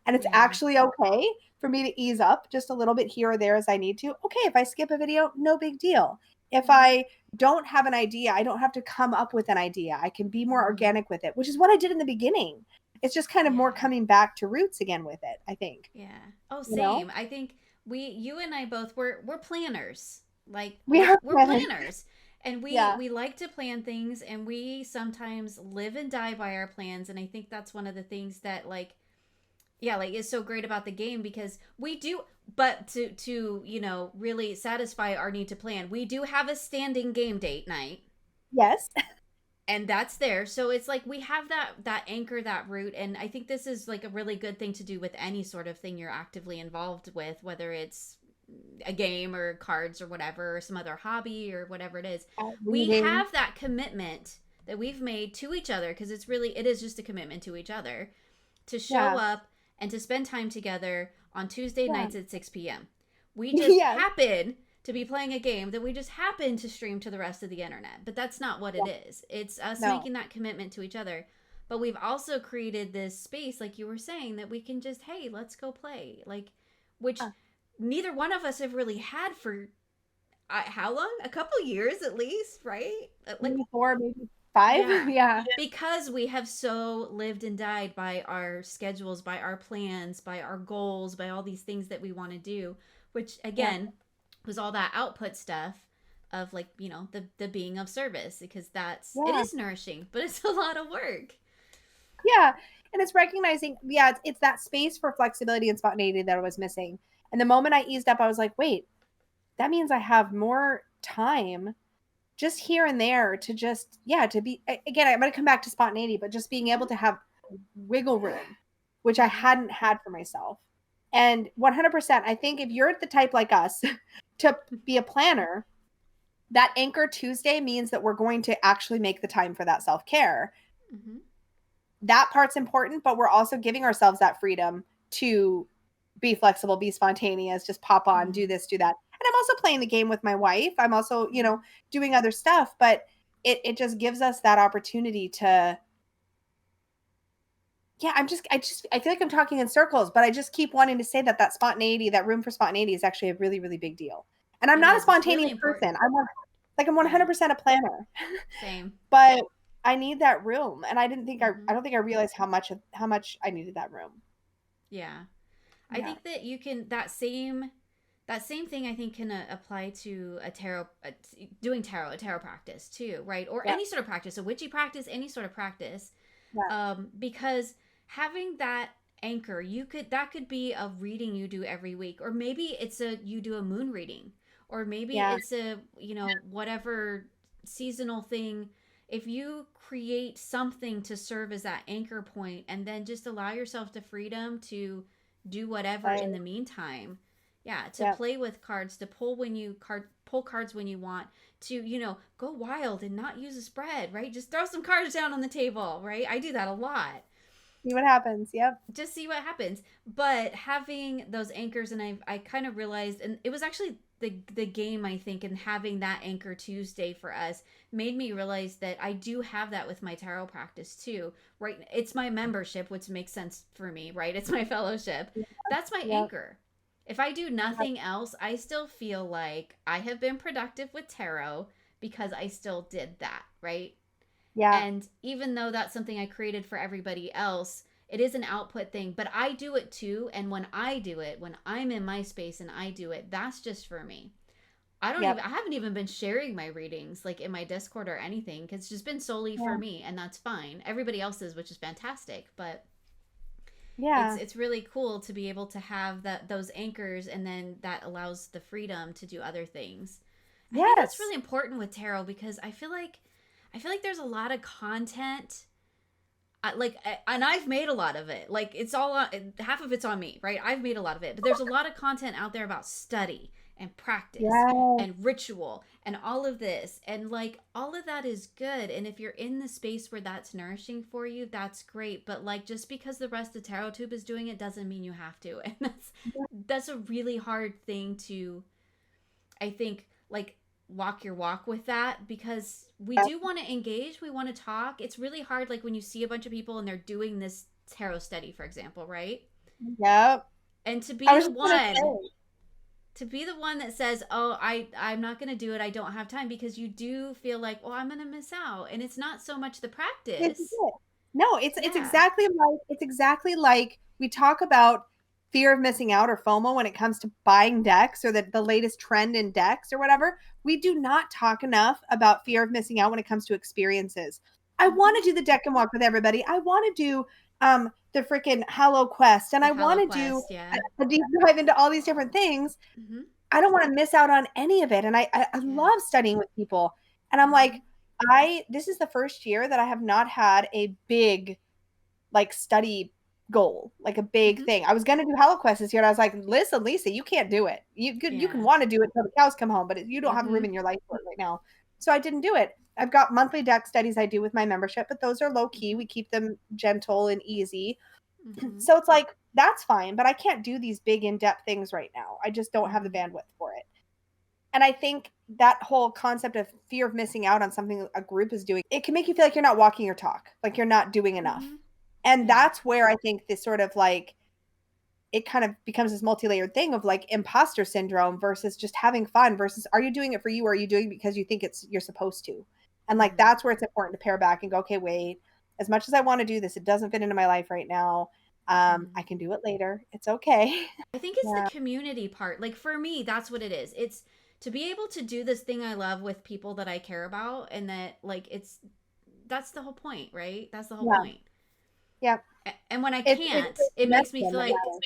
And it's Yeah. actually okay for me to ease up just a little bit here or there as I need to. Okay, if I skip a video, no big deal. If Mm-hmm. I don't have an idea, I don't have to come up with an idea. I can be more Mm-hmm. organic with it, which is what I did in the beginning. It's just kind of more Yeah. coming back to roots again with it, I think. Yeah. Oh, You know? same. I think you and I both, we're planners. Like, We are we're planning. planners. And Yeah. we like to plan things, and we sometimes live and die by our plans. And I think that's one of the things that, like, yeah, like, is so great about the game, because we do, but to really satisfy our need to plan, we do have a standing game date night, Yes. and that's there. So it's like we have that anchor, that root. And I think this is like a really good thing to do with any sort of thing you're actively involved with, whether it's a game or cards or whatever, or some other hobby or whatever it is. We Reading. have that commitment that we've made to each other, because it is just a commitment to each other, to show Yeah. up and to spend time together on Tuesday Yeah. nights at 6 p.m. We just Yes. happen to be playing a game that we just happen to stream to the rest of the internet. But that's not what Yeah. it is. It's us No. making that commitment to each other. But we've also created this space, like you were saying, that we can just, hey, let's go play. Like, which Yeah. neither one of us have really had for how long? A couple years at least, right? Like, Maybe 4, maybe 5. yeah. Yeah. Because we have so lived and died by our schedules, by our plans, by our goals, by all these things that we want to do, which Yeah. again was all that output stuff of, like, the being of service, because it Yeah. is nourishing, but it's a lot of work. Yeah. And it's recognizing, yeah, it's that space for flexibility and spontaneity that I was missing. And the moment I eased up, I was like, wait, that means I have more time just here and there to just, yeah, to be, again, I'm going to come back to spontaneity, but just being able Mm-hmm. to have wiggle room, which I Mm-hmm. hadn't had for myself. And 100%, I think if you're the type like us to be a planner, that Anchor Tuesday means that we're going to actually make the time for that self care. Mm-hmm. That part's important, but we're also giving ourselves that freedom to be flexible, be spontaneous, just pop on, do Mm-hmm. this, do that. And I'm also playing the game with my wife. I'm also, Mm-hmm. doing other stuff, but it just gives us that opportunity to yeah, I feel like I'm talking in circles, but I just keep wanting to say that that spontaneity, that room for spontaneity is actually a really, really big deal. And I'm It not a is. It's really spontaneous person. important. I'm Yeah. 100% a planner, Same. but I need that room. And I Hmm. don't think I realized how much I needed that room. Yeah. I Yeah. think that you can that same thing I think can apply to a tarot doing a tarot practice too, right? Or Yeah. any sort of practice, a witchy practice, any sort of practice. Yeah. Because having that anchor, that could be a reading you do every week, or maybe you do a moon reading, or maybe Yeah. it's a whatever seasonal thing. If you create something to serve as that anchor point, and then just allow yourself the freedom to do whatever Right. in the meantime, yeah, to Yeah. play with cards, to pull cards when you want, to go wild and not use a spread, right? Just throw some cards down on the table, right? I do that a lot. See what happens. Yep. Just see what happens. But having those anchors, and I kind of realized, and it was actually the game, I think, and having that anchor Tuesday for us made me realize that I do have that with my tarot practice too, right? It's my membership, which makes sense for me, right? It's my fellowship. That's my Yep. anchor. If I do Yep. nothing else, I still feel like I have been productive with tarot because I still did that, right? Yeah. And even though that's something I created for everybody else, it is an output thing, but I do it too. And when I do it, when I'm in my space and I do it, that's just for me. Yep. I haven't even been sharing my readings like in my Discord or anything because it's just been solely for Yeah. me, and that's fine. Everybody else's, which is fantastic, but it's Yeah. it's really cool to be able to have those anchors, and then that allows the freedom to do other things. I think that's Yes. really important with tarot because I feel like there's a lot of content, and I've made a lot of it. Like it's all half of it's on me, right? I've made a lot of it, but there's a lot of content out there about study and practice Yes. and ritual and all of this, and like all of that is good. And if you're in the space where that's nourishing for you, that's great. But like just because the rest of Tarot Tube is doing it doesn't mean you have to, and that's a really hard thing to, I think, like, walk your walk with that because we do want to engage, we want to talk. It's really hard, like when you see a bunch of people and they're doing this tarot study, for example, right? Yep. And to I be was the just gonna one say. to be the one that says, "Oh, I'm not going to do it. I don't have time," because you do feel like, "Oh, I'm going to miss out." And it's not so much the This is practice. it. No, Yeah. it's exactly like we talk about fear of missing out or FOMO when it comes to buying decks or the latest trend in decks or whatever. We do not talk enough about fear of missing out when it comes to experiences. I want Mhm. to do the deck and walk with everybody. I want to do the freaking Hallow Quest and The I want Hallow to do Quest, yeah. a deep dive into all these different things. Mhm. I don't want to miss out on any of it. And I Yeah. love studying with people. And I'm like, Mhm. this is the first year that I have not had a big like study goal, like a big Mhm. thing. I was gonna do HelloQuest this year, and I was like, listen, Lisa, you can't do it. You can Yeah. want to do it until the cows come home, but you don't have room Mhm. in your life for it right now. So I didn't do it. I've got monthly deck studies I do with my membership, but those are low key. Mhm. We keep them gentle and easy. Mhm. So it's like that's fine, but I can't do these big in-depth things right now. I just don't have the Mhm. bandwidth for it. And I think that whole concept of fear of missing out on something a group is doing, it can make you feel like you're not walking your talk, like you're not doing enough. Mhm. And Yeah. that's where I think this sort of like it kind of becomes this multi-layered thing of like imposter syndrome versus just having fun versus are you doing it for you or are you doing it because you think you're supposed to? And like Mhm. that's where it's important to pare back and go, okay, wait, as much as I want to do this, it doesn't fit into my life right now. I Mhm. can do it later. It's okay. I think it's the Yeah. community part. Like for me, that's what it is. It's to be able to do this thing I love with people that I care about, and that like that's the whole point, right? That's the whole Yeah. point. Yeah. And when I It's can't, the it makes me connection feel that like, matters.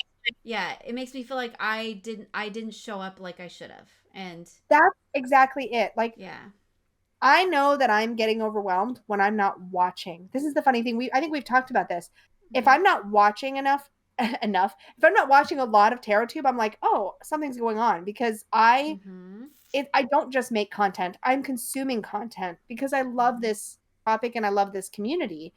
yeah, it makes me feel like I didn't show up like I should have. And That's exactly it. Like yeah. I know that I'm getting overwhelmed when I'm not watching. This is the funny thing. I think we've talked about this. If Mhm. I'm not watching if I'm not watching a lot of Tarot Tube, I'm like, oh, something's going on because Mhm. I don't just make content. I'm consuming content because I love Mhm. this topic and I love this community.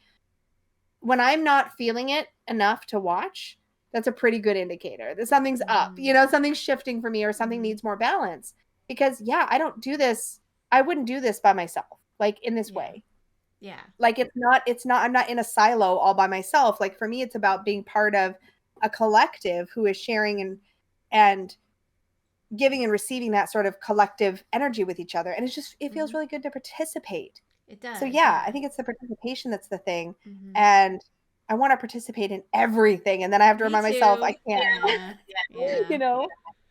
When I'm not feeling it enough to watch, that's a pretty good indicator that something's up. Mhm. Something's shifting for me or something Mhm. needs more balance. Because yeah, I don't do this. I wouldn't do this by myself, like in this Yeah. way. Yeah. Like it's not I'm not in a silo all by myself. Like for me it's about being part of a collective who is sharing and giving and receiving that sort of collective energy with each other. And it's just it feels Mm-hmm. really good to participate. It So does, yeah, I yeah. think it's the participation that's the thing. Mm-hmm. And I want to participate in everything. And then I have to Me remind myself I too. can't, Yeah. you Yeah. know?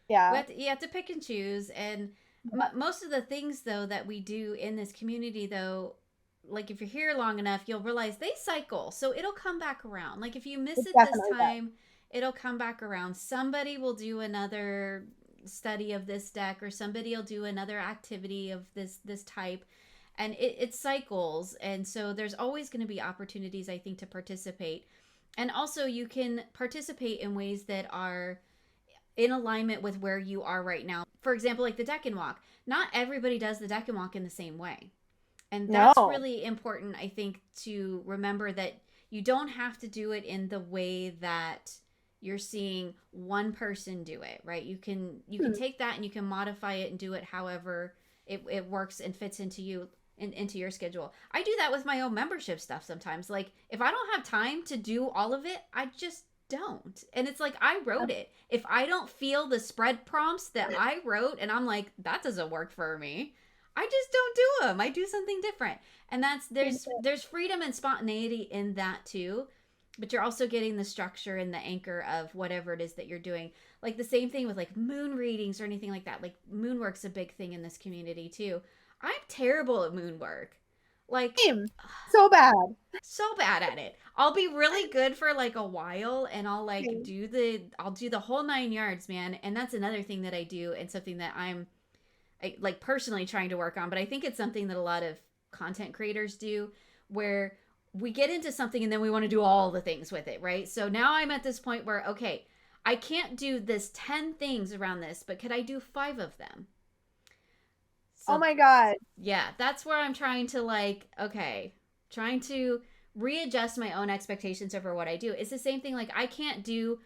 Yeah. You have to pick and choose. And most of the things, though, that we do in this community, though, like if you're here long enough, you'll realize they cycle. So it'll come back around. Like if you miss It it this definitely does. time, it'll come back around. Somebody will do another study of this deck, or somebody will do another activity of this type, and it cycles. And so there's always going to be opportunities, I think, to participate. And also you can participate in ways that are in alignment with where you are right now. For example, like the deck and walk. Not everybody does the deck and walk in the same way. And that's No. really important, I think, to remember that you don't have to do it in the way that you're seeing one person do it, right? You can Hmm. take that and you can modify it and do it however it works and fits into you into your schedule. I do that with my own membership stuff sometimes. Like if I don't have time to do all of it, I just don't. And it's like I wrote it. If I don't feel the spread prompts that I wrote and I'm like that doesn't work for me, I just don't do them. I do something different. And that's there's freedom and spontaneity in that too. But you're also getting the structure and the anchor of whatever it is that you're doing. Like the same thing with like moon readings or anything like that. Like moon work's a big thing in this community too. I'm terrible at moon work. Like Same. So bad. so bad at it. I'll be really good for like a while and I'll do the whole 9 yards, man. And that's another thing that I do and something that like personally trying to work on, but I think it's something that a lot of content creators do where we get into something and then we want to do all the things with it, right? So now I'm at this point where, okay, I can't do this 10 things around this, but could I do 5 of them? Oh So my God. yeah, that's where I'm trying to like, okay, trying to readjust my own expectations over what I do. It's the same thing. Like, I can't do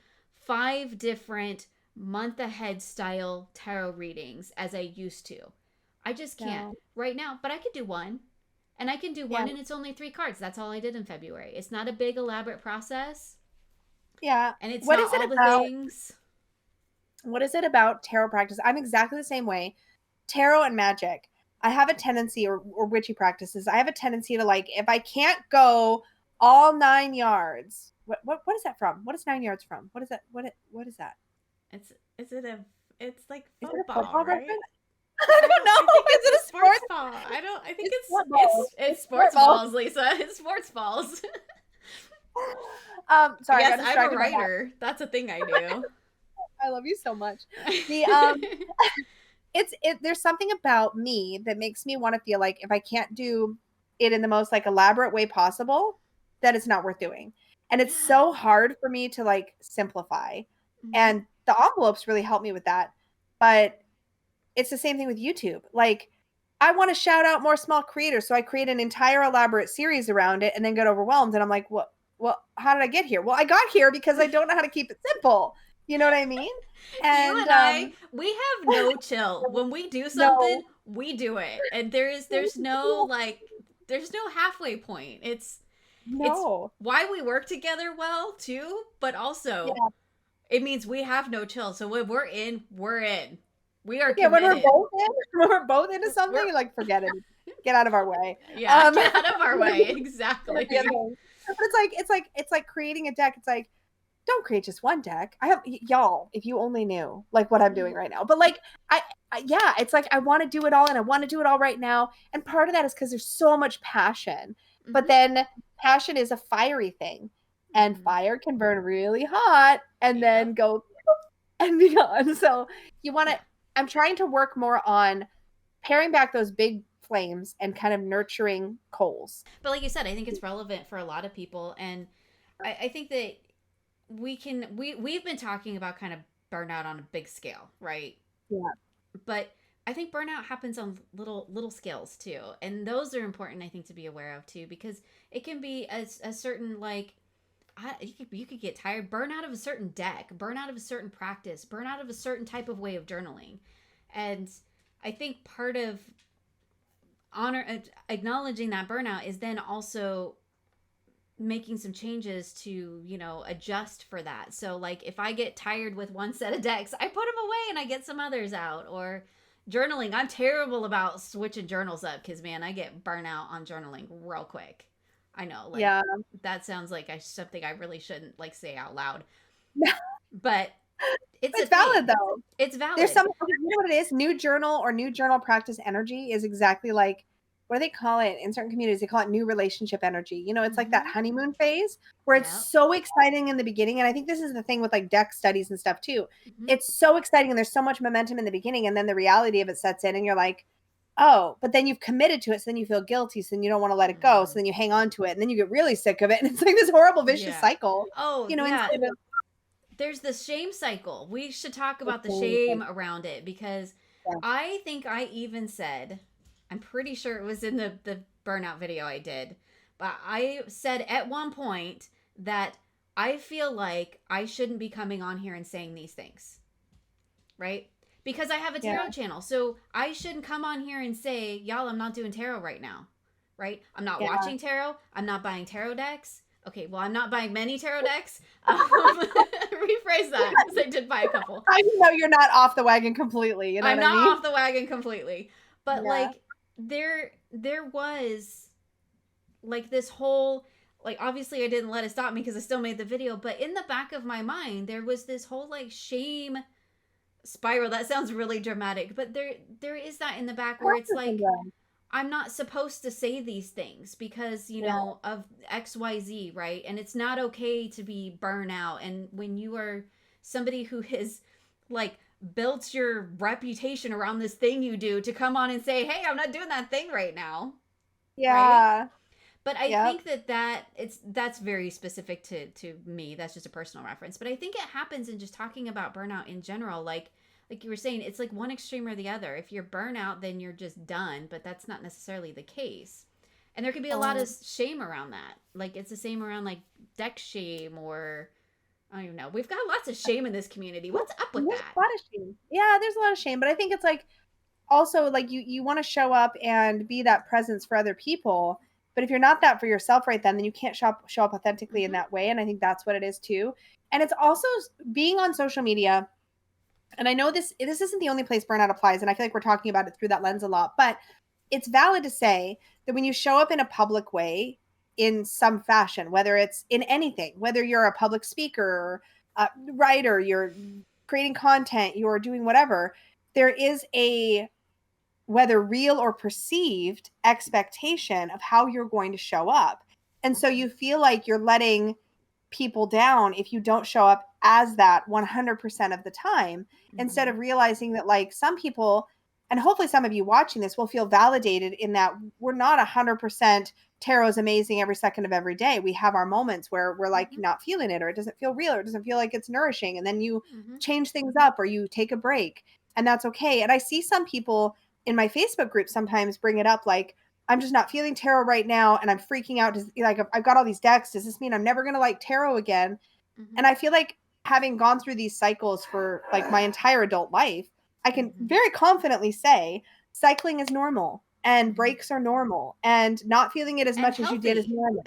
5 different month ahead style tarot readings as I used to. I just can't No. right now, but I could do one. And I can do Yeah. one, and it's only 3 cards. That's all I did in February. It's not a big, elaborate process, Yeah. and it's What not is it all the about? things. What is it about tarot practice? I'm exactly the same way. Tarot and magic. I have a tendency, or witchy practices. I have a tendency to like, if I can't go all 9 yards, what is that from? What is 9 yards from? What is that? What is that? It's is it a it's like Is it a football, football right? reference? I I don't don't. I know. think Is it's it a a sports? sports ball. I don't. I think It's football. it's It's sports football. balls, Lisa. It's sports balls. Sorry, I Yes, got I'm a distracted by that. writer. That's a thing I do. I love you so much. The there's something about me that makes me want to feel like if I can't do it in the most like elaborate way possible, then it's not worth doing. And it's Yeah. so hard for me to like simplify. Mm-hmm. And the envelopes really help me with that. But it's the same thing with YouTube. Like I want to shout out more small creators, so I create an entire elaborate series around it and then get overwhelmed and I'm like, "What how did I get here?" Well, I got here because I don't know how to keep it simple. You know what I mean? You And and we have no chill. When we do something, no. we do it, and there's no like there's no halfway point. It's No. why we work together well too, but also Yeah. it means we have no chill. So when we're in, we're in. We are Yeah, when we're committed. both in, when we're both into We're something, like forget it. Get out of our way. yeah, get out of It's our gonna be way. Exactly. but it's like creating a deck. It's like don't create just one deck. I have y'all, if you only knew like what I'm Mm-hmm. doing right now. But like yeah, it's like I want to do it all and I want to do it all right now. And part of that is because there's so much passion. But Mm-hmm. then passion is a fiery thing. And Mm-hmm. fire can burn really hot and Yep. then go and beyond. So you want to Yeah. I'm trying to work more on paring back those big flames and kind of nurturing coals. But like you said, I think it's relevant for a lot of people, and I think that we've been talking about kind of burnout on a big scale, right? Yeah. But I think burnout happens on little scales too, and those are important, I think, to be aware of too, because it can be a certain like you could get tired, burn out of a certain deck, burn out of a certain practice, burn out of a certain type of way of journaling, and I think part of acknowledging that burnout is then also making some changes to, adjust for that. So like if I get tired with one set of decks, I put them away and I get some others out. Or journaling, I'm terrible about switching journals up because man, I get burnout on journaling real quick. I know, like Yeah. that sounds like something I really shouldn't like say out loud, but it's a It's valid thing. though. It's There's valid. some, okay, you know what it is? New journal or new journal practice energy is exactly like, what do they call it in certain communities? They call it new relationship energy. It's like that Mm-hmm. honeymoon phase where it's Yep. so exciting in the beginning. And I think this is the thing with like deck studies and stuff too. Mm-hmm. It's so exciting and there's so much momentum in the beginning. And then the reality of it sets in and you're like, oh, but then you've committed to it. So then you feel guilty. So then you don't want to let it go. So Mm-hmm. then you hang on to it and then you get really sick of it. And it's like this horrible vicious Yeah. cycle, Oh, yeah. instead of. There's the shame cycle. We should talk about the Yeah. shame around it because I think I even said, I'm pretty sure it was in the burnout video I did, but I said at one point that I feel like I shouldn't be coming on here and saying these things, right? Because I have a Yeah. tarot channel. So I shouldn't come on here and say, y'all, I'm not doing tarot right now, right? I'm not Yeah. watching tarot. I'm not buying tarot decks. Okay, well, I'm not buying many tarot decks. Rephrase that because I did buy a couple. I know you're not off the wagon completely. You know I'm what I not mean? off the wagon completely. But Yeah. like there was like this whole like obviously I didn't let it stop me because I still made the video, but in the back of my mind there was this whole like shame spiral. That sounds really dramatic, but there is that in the back where it's like I'm not supposed to say these things because, Yeah. of XYZ, right? And it's not okay to be burnout. And when you are somebody who has like built your reputation around this thing you do to come on and say, "Hey, I'm not doing that thing right now." Right? Yeah. But I Yep. think that's very specific to me. That's just a personal reference. But I think it happens in just talking about burnout in general. Like you were saying, it's like one extreme or the other. If you're burnout, then you're just done. But that's not necessarily the case. And there can be a lot of shame around that. Like it's the same around like deck shame or I don't even know. We've got lots of shame in this community. What's up with There's that? a lot of shame. Yeah, there's a lot of shame, but I think it's like also like you want to show up and be that presence for other people. But if you're not that for yourself right then you can't show up authentically in Mm-hmm. that way. And I think that's what it is too. And it's also being on social media. And I know this isn't the only place burnout applies, and I feel like we're talking about it through that lens a lot, but it's valid to say that when you show up in a public way in some fashion, whether it's in anything, whether you're a public speaker, a writer, you're creating content, you're doing whatever, there is a whether real or perceived expectation of how you're going to show up. And so you feel like you're letting people down if you don't show up as that 100% of the time, instead Mm-hmm. of realizing that like some people, and hopefully some of you watching this will feel validated in that we're not 100% tarot's amazing every second of every day. We have our moments where we're like Mm-hmm. not feeling it, or it doesn't feel real, or it doesn't feel like it's nourishing, and then you Mm-hmm. change things up or you take a break, and that's okay. And I see some people in my Facebook group sometimes bring it up like, I'm just not feeling tarot right now and I'm freaking out. Like I've got all these decks. Does this mean I'm never going to like tarot again? Mm-hmm. And I feel like having gone through these cycles for like my entire adult life, I can Mm-hmm. very confidently say cycling is normal and Mm-hmm. breaks are normal, and not feeling it as And much as you did is healthy. normal.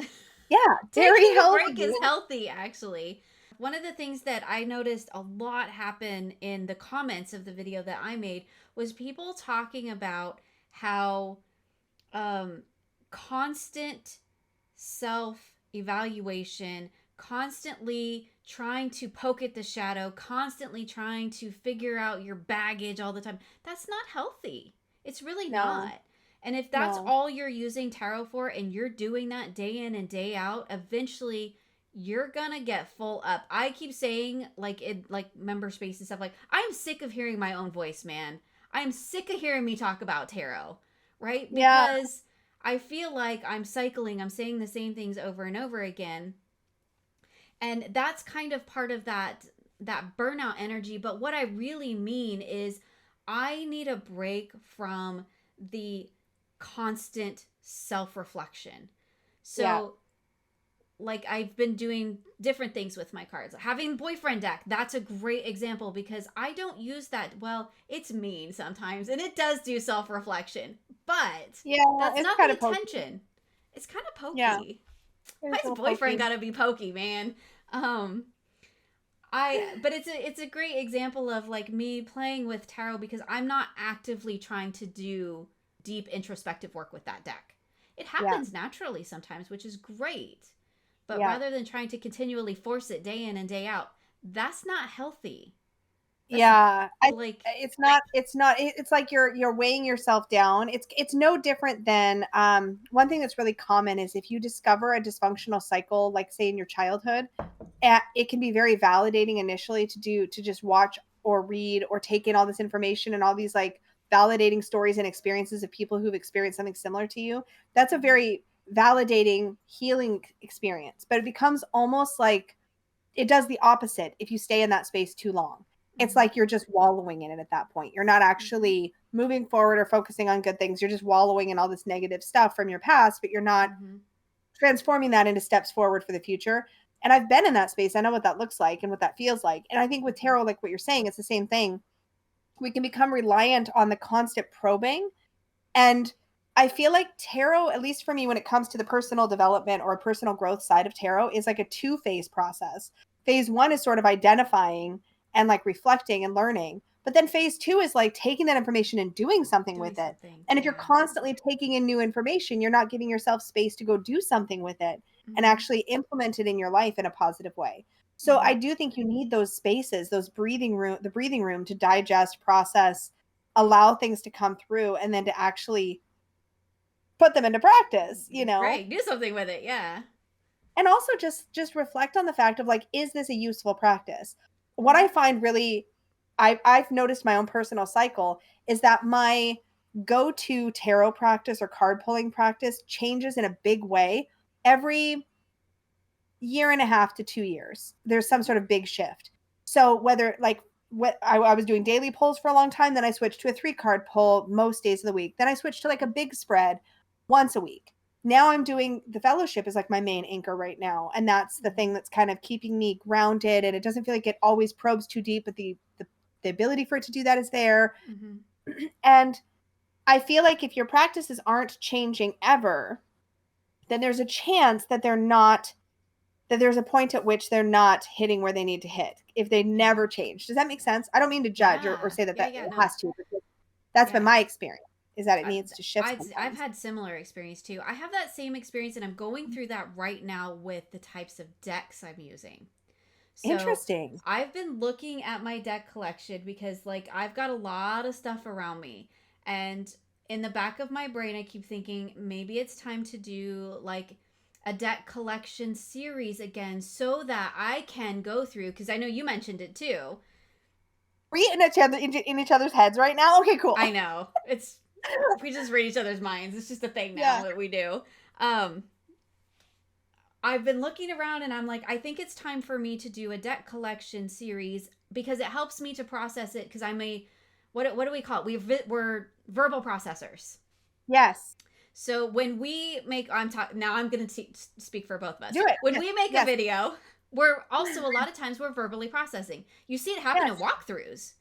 Yeah, very Taking a healthy. break is healthy, actually. One of the things that I noticed a lot happen in the comments of the video that I made was people talking about how um, constant self evaluation, constantly trying to poke at the shadow, constantly trying to figure out your baggage all the time. That's not healthy. It's really No, not. And if that's no. all you're using tarot for and you're doing that day in and day out, eventually you're gonna get full up. I keep saying like in like member space and stuff like I'm sick of hearing my own voice, man. I'm sick of hearing me talk about tarot, right? Yeah, Because I feel like I'm cycling, I'm saying the same things over and over again. And that's kind of part of that burnout energy, but what I really mean is I need a break from the constant self-reflection. yeah, So like I've been doing different things with my cards. Having boyfriend deck, that's a great example because I don't use that. Well, it's mean sometimes and it does do self-reflection. But Yeah, that's it's not kind the of pokey. intention. It's kind of Yeah, pokey. it is Why a is little boyfriend pokey. gotta be pokey, man? Um, but it's a great example of like me playing with tarot because I'm not actively trying to do deep introspective work with that deck. It Yeah, happens naturally sometimes, which is great. But yeah. rather than trying to continually force it day in and day out, that's not healthy. That's Yeah, I like it's like you're weighing yourself down. It's no different than one thing that's really common is if you discover a dysfunctional cycle, like say in your childhood, it can be very validating initially to just watch or read or take in all this information and all these like validating stories and experiences of people who've experienced something similar to you. That's a very validating healing experience, but it becomes almost like it does the opposite if you stay in that space too long. It's mm-hmm, like you're just wallowing in it at that point. You're not mm-hmm, actually moving forward or focusing on good things. You're just wallowing in all this negative stuff from your past, but you're not mm-hmm, transforming that into steps forward for the future. And I've been in that space. I know what that looks like and what that feels like. And I think with mm-hmm, tarot, like what you're saying, it's the same thing. We can become reliant on the constant probing, and I feel like tarot, at least for me, when it comes to the personal development or personal growth side of tarot, is like a two-phase process. Phase one is sort of identifying and like reflecting and learning. But then phase two is like taking that information and doing something doing with it. something. And if you're Yeah. constantly taking in new information, you're not giving yourself space to go do something with it and Mm-hmm, actually implement it in your life in a positive way. So mm-hmm, I do think you need those spaces, the breathing room to digest, process, allow things to come through, and then to actually put them into practice, you know? right. Do something with it. Yeah. And also just reflect on the fact of like, is this a useful practice? What Mm-hmm, I find really I've noticed my own personal cycle is that my go-to tarot practice or card pulling practice changes in a big way every year and a half to 2 years. There's some mm-hmm, sort of big shift. So whether like what I was doing daily pulls for a long time, then I switched to a 3 card pull most days of the week. Then I switched to like a big spread once a week. Now I'm doing the fellowship is like my main anchor right now, and that's the mm-hmm, thing that's kind of keeping me grounded. And it doesn't feel like it always probes too deep, but the ability for it to do that is there. mm-hmm. And I feel like if your practices aren't changing ever, then there's a chance that there's a point at which they're not hitting where they need to hit if they Yeah. never change. Does that make sense? I don't mean to judge or Yeah. say that Yeah. that Yeah. it No. has to, but that's been Yeah. my experience is that it I, needs to shift I've sometimes. had similar experience too. I have that same experience, and I'm going through that right now with the types of decks I'm using. So Interesting. I've been looking at my deck collection because, like, I've got a lot of stuff around me, and in the back of my brain, I keep thinking maybe it's time to do like a deck collection series again so that I can go through because I know you mentioned it too. Are we in each other's heads right now? Okay, I cool. know. It's we just read each other's minds. It's just a thing now Yeah. that we do. Um I've been looking around and I'm like, I think it's time for me to do a deck collection series because it helps me to process it because I'm a what do we call it? We're verbal processors. Yes. So when we make I'm talking now I'm going to speak for both of us. Do it. When Yes. we make a Yes. video, we're also a lot of times we're verbally processing. You see it happen in Yes. walkthroughs.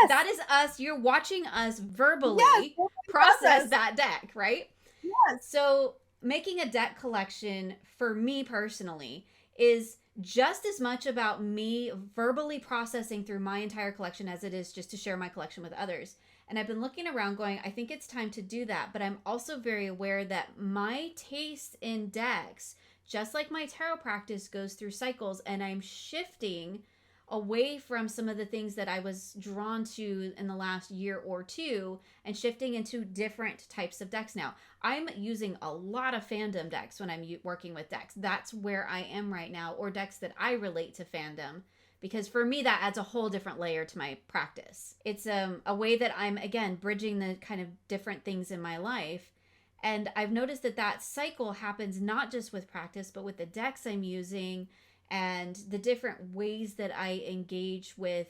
That Yes. is us. You're watching us Yes. verbally process Process. that deck, right? Yes. So, making a deck collection for me personally is just as much about me verbally processing through my entire collection as it is just to share my collection with others. And I've been looking around going, I think it's time to do that. But I'm also very aware that my taste in decks, just like my tarot practice, goes through cycles, and I'm shifting away from some of the things that I was drawn to in the last year or two and shifting into different types of decks now. I'm using a lot of fandom decks when I'm working with decks. That's where I am right now, or decks that I relate to fandom. Because for me, that adds a whole different layer to my practice. It's a way that I'm, again, bridging the kind of different things in my life. And I've noticed that that cycle happens not just with practice, but with the decks I'm using and the different ways that I engage with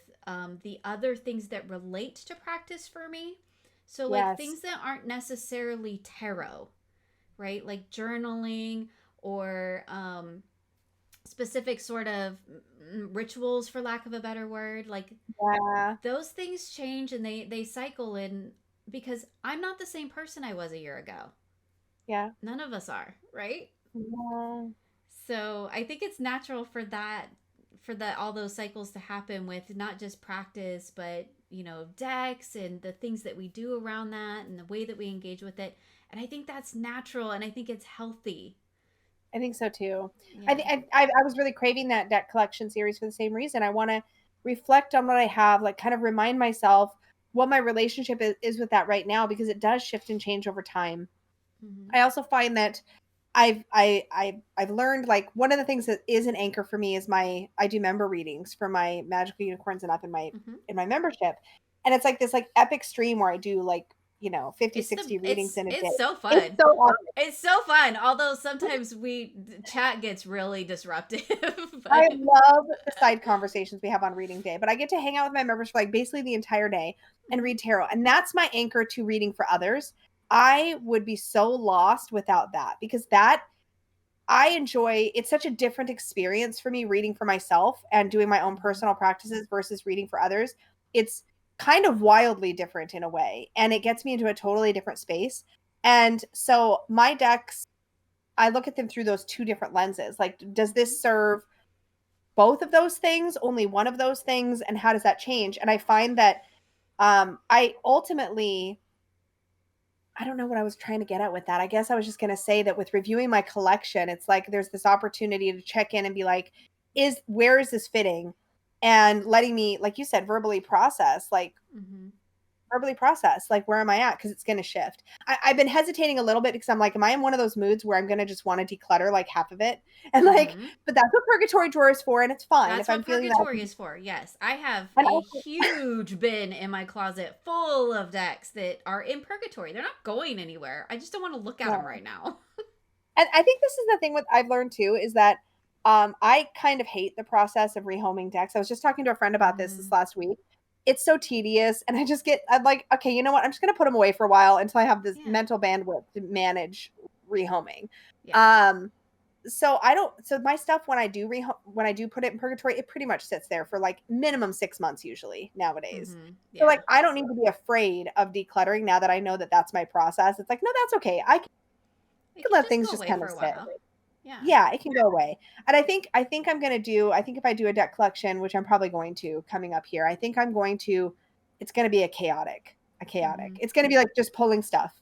the other things that relate to practice for me. So, like Yes. things that aren't necessarily tarot, right? Like journaling or specific sort of rituals, for lack of a better word. Like Yeah. those things change and they cycle, and because I'm not the same person I was a year ago. Yeah. None of us are, right? Yeah. So I think it's natural for that, for that, all those cycles to happen with not just practice, but decks and the things that we do around that and the way that we engage with it. And I think that's natural, and I think it's healthy. I think so too. I Yeah. think I was really craving that deck collection series for the same reason. I want to reflect on what I have, like kind of remind myself what my relationship is with that right now, because it does shift and change over time. Mm-hmm. I also find that I've learned, like, one of the things that is an anchor for me is I do member readings for my magical unicorns and up Mm-hmm. in my membership. And it's like this like epic stream where I do like, 50, It's the 60 readings in a day. it's so It's fun. so awesome. It's so fun. Although sometimes we chat gets really disruptive, I but love the side conversations we have on reading day, but I get to hang out with my members for like basically the entire day and read tarot. And that's my anchor to reading for others. I would be so lost without that, because that I enjoy, it's such a different experience for me reading for myself and doing my own mm-hmm. personal practices versus reading for others. It's kind of wildly different in a way, and it gets me into a totally different space. And so my decks, I look at them through those two different lenses. Like, does Mm-hmm. this serve both of those things, only one of those things, and how does that change? And I find that I ultimately, I don't know what I was trying to get at with that. I guess I was just going to say that with reviewing my collection, it's like there's this opportunity to check in and be like, where is this fitting? And letting me, like you said, Mm-hmm. verbally process, like, where am I at? Because it's going to shift. I've been hesitating a little bit because I'm like, am I in one of those moods where I'm going to just want to declutter like half of it? And like, Mm-hmm. but that's what purgatory drawer is for. And it's fine That's if what I'm feeling that. purgatory is for. Yes, I have And a also, huge bin in my closet full of decks that are in purgatory. They're not going anywhere. I just don't want to look at them yeah. right now. And I think this is the thing with I've learned too, is that I kind of hate the process of rehoming decks. I was just talking to a friend about this Mm, last week. It's so tedious, and I'm like, okay, you know what? I'm just gonna put them away for a while until I have this yeah, mental bandwidth to manage rehoming. yeah. Um, so I don't. So my stuff, when I do put it in purgatory, it pretty much sits there for like minimum 6 months usually nowadays. Mm-hmm. So like, Yeah. I don't need to be afraid of decluttering now that I know that that's my process. It's like, no, that's okay. I It can can let just things go just away kind for of a sit. while. Yeah. Yeah, it can go away. And I think I'm gonna do I think if I do a deck collection, which I'm probably going to coming up here, I think I'm going to it's gonna be a chaotic. Mm-hmm. It's gonna be like just pulling stuff,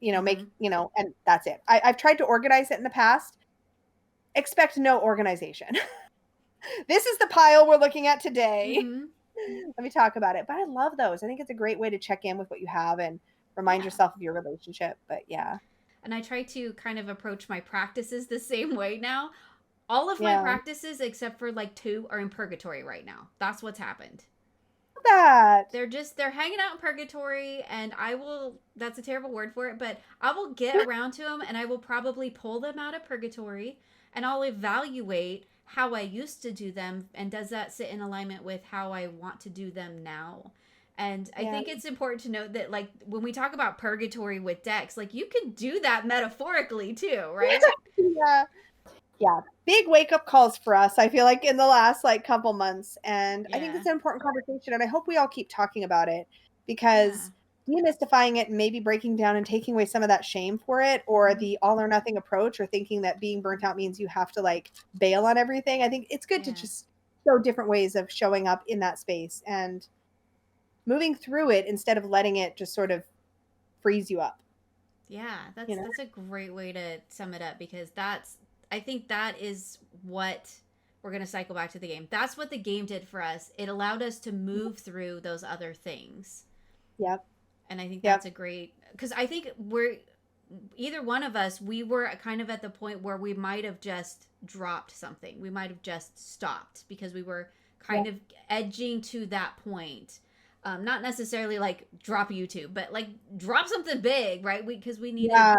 Mm-hmm. and that's it. I've tried to organize it in the past. Expect no organization. This is the pile we're looking at today. Mm-hmm. Let me talk about it. But I love those. I think it's a great way to check in with what you have and remind Yeah. yourself of your relationship. But yeah. And I try to kind of approach my practices the same way now. All of my Yeah. practices, except for like two, are in purgatory right now. That's what's happened. That. They're hanging out in purgatory, and I will, that's a terrible word for it, but I will get around to them, and I will probably pull them out of purgatory, and I'll evaluate how I used to do them, and does that sit in alignment with how I want to do them now. And I Yeah. think it's important to note that, like, when we talk about purgatory with decks, like, you can do that metaphorically too, right? Yeah. Yeah, big wake up calls for us, I feel like, in the last like couple months. And I think Yeah. it's an important conversation. And I hope we all keep talking about it, Yeah. because demystifying it and maybe breaking down and taking away some of that shame for it, or Mm-hmm. the all or nothing approach, or thinking that being burnt out means you have to like bail on everything. I think it's good to Yeah. just show different ways of showing up in that space and moving through it instead of letting it just sort of freeze you up, Yeah, you know? that's a great way to sum it up, because that's, I think that is what we're going to cycle back to the game. That's what the game did for us. It allowed us to move through those other things. Yep. And I think that's Yep. a great, cuz I think we're, either one of us, we were kind of at the point where we might have just dropped something. We might have just stopped because we were kind Yep. of edging to that point. Not necessarily like drop YouTube, but like drop something big, right? Because Yeah.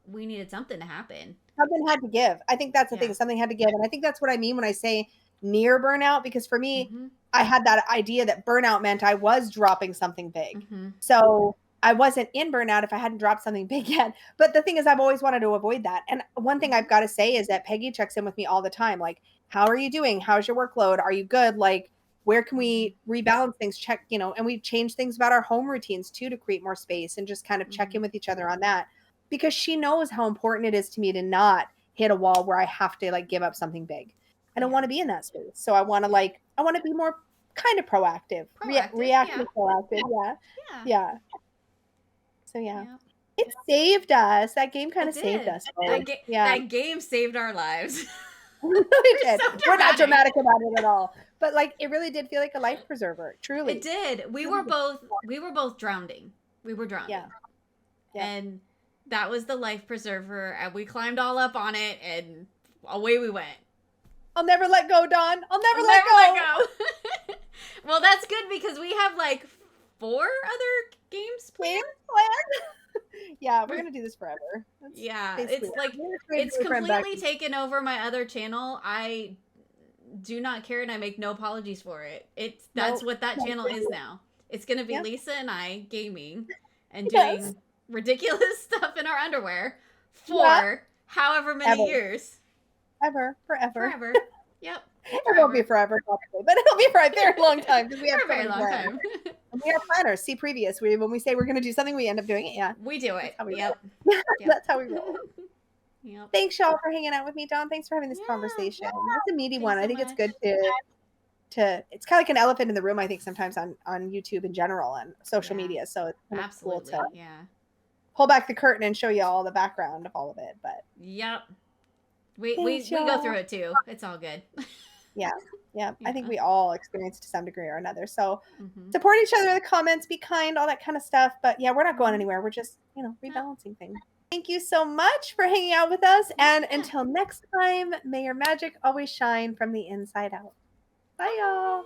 we needed something to happen. Something had to give. I think that's the Yeah. thing. Something had to give. And I think that's what I mean when I say near burnout, because for me, Mm-hmm. I had that idea that burnout meant I was dropping something big. Mm-hmm. So I wasn't in burnout if I hadn't dropped something big yet. But the thing is, I've always wanted to avoid that. And one thing Mm-hmm. I've got to say is that Peggy checks in with me all the time. Like, how are you doing? How's your workload? Are you good? Like, where can we rebalance things, check, and we change things about our home routines too to create more space and just kind of check in with each other on that, because she knows how important it is to me to not hit a wall where I have to like give up something big. I don't want to be in that space. So I want to be more kind of proactive, reactive, proactive. Yeah. Yeah. Yeah. So yeah. It saved us. That game kind of saved us. That game saved our lives. It did. We're not dramatic about it at all, but like it really did feel like a life preserver. Truly, it did. We were both drowning. We were drowning. Yeah. And that was the life preserver, and we climbed all up on it, and away we went. I'll never let go, Dawn. I'll never let go. Well, that's good because we have like 4 other games planned. Yeah, we're gonna do this forever. It's like it's completely taken over my other channel. I do not care, and I make no apologies for it. That's what that channel is now. It's gonna be Lisa and I gaming and doing ridiculous stuff in our underwear for however many years. Forever. Yep. It won't be forever, probably, but it'll be for a very long time because we have a very long time. And we are planners. See previous. When we say we're going to do something, we end up doing it. Yeah, we do it. That's how we roll. Yep. Thanks, y'all, for hanging out with me, Dawn. Thanks for having this conversation. It's a meaty one. I think it's good to. It's kind of like an elephant in the room. I think sometimes on YouTube in general and social media. So it's kind of cool to pull back the curtain and show you all the background of all of it. But we go through it too. It's all good. Yeah. I think we all experience to some degree or another. So support each other in the comments, be kind, all that kind of stuff. But yeah, we're not going anywhere. We're just, rebalancing things. Thank you so much for hanging out with us. And until next time, may your magic always shine from the inside out. Bye, y'all.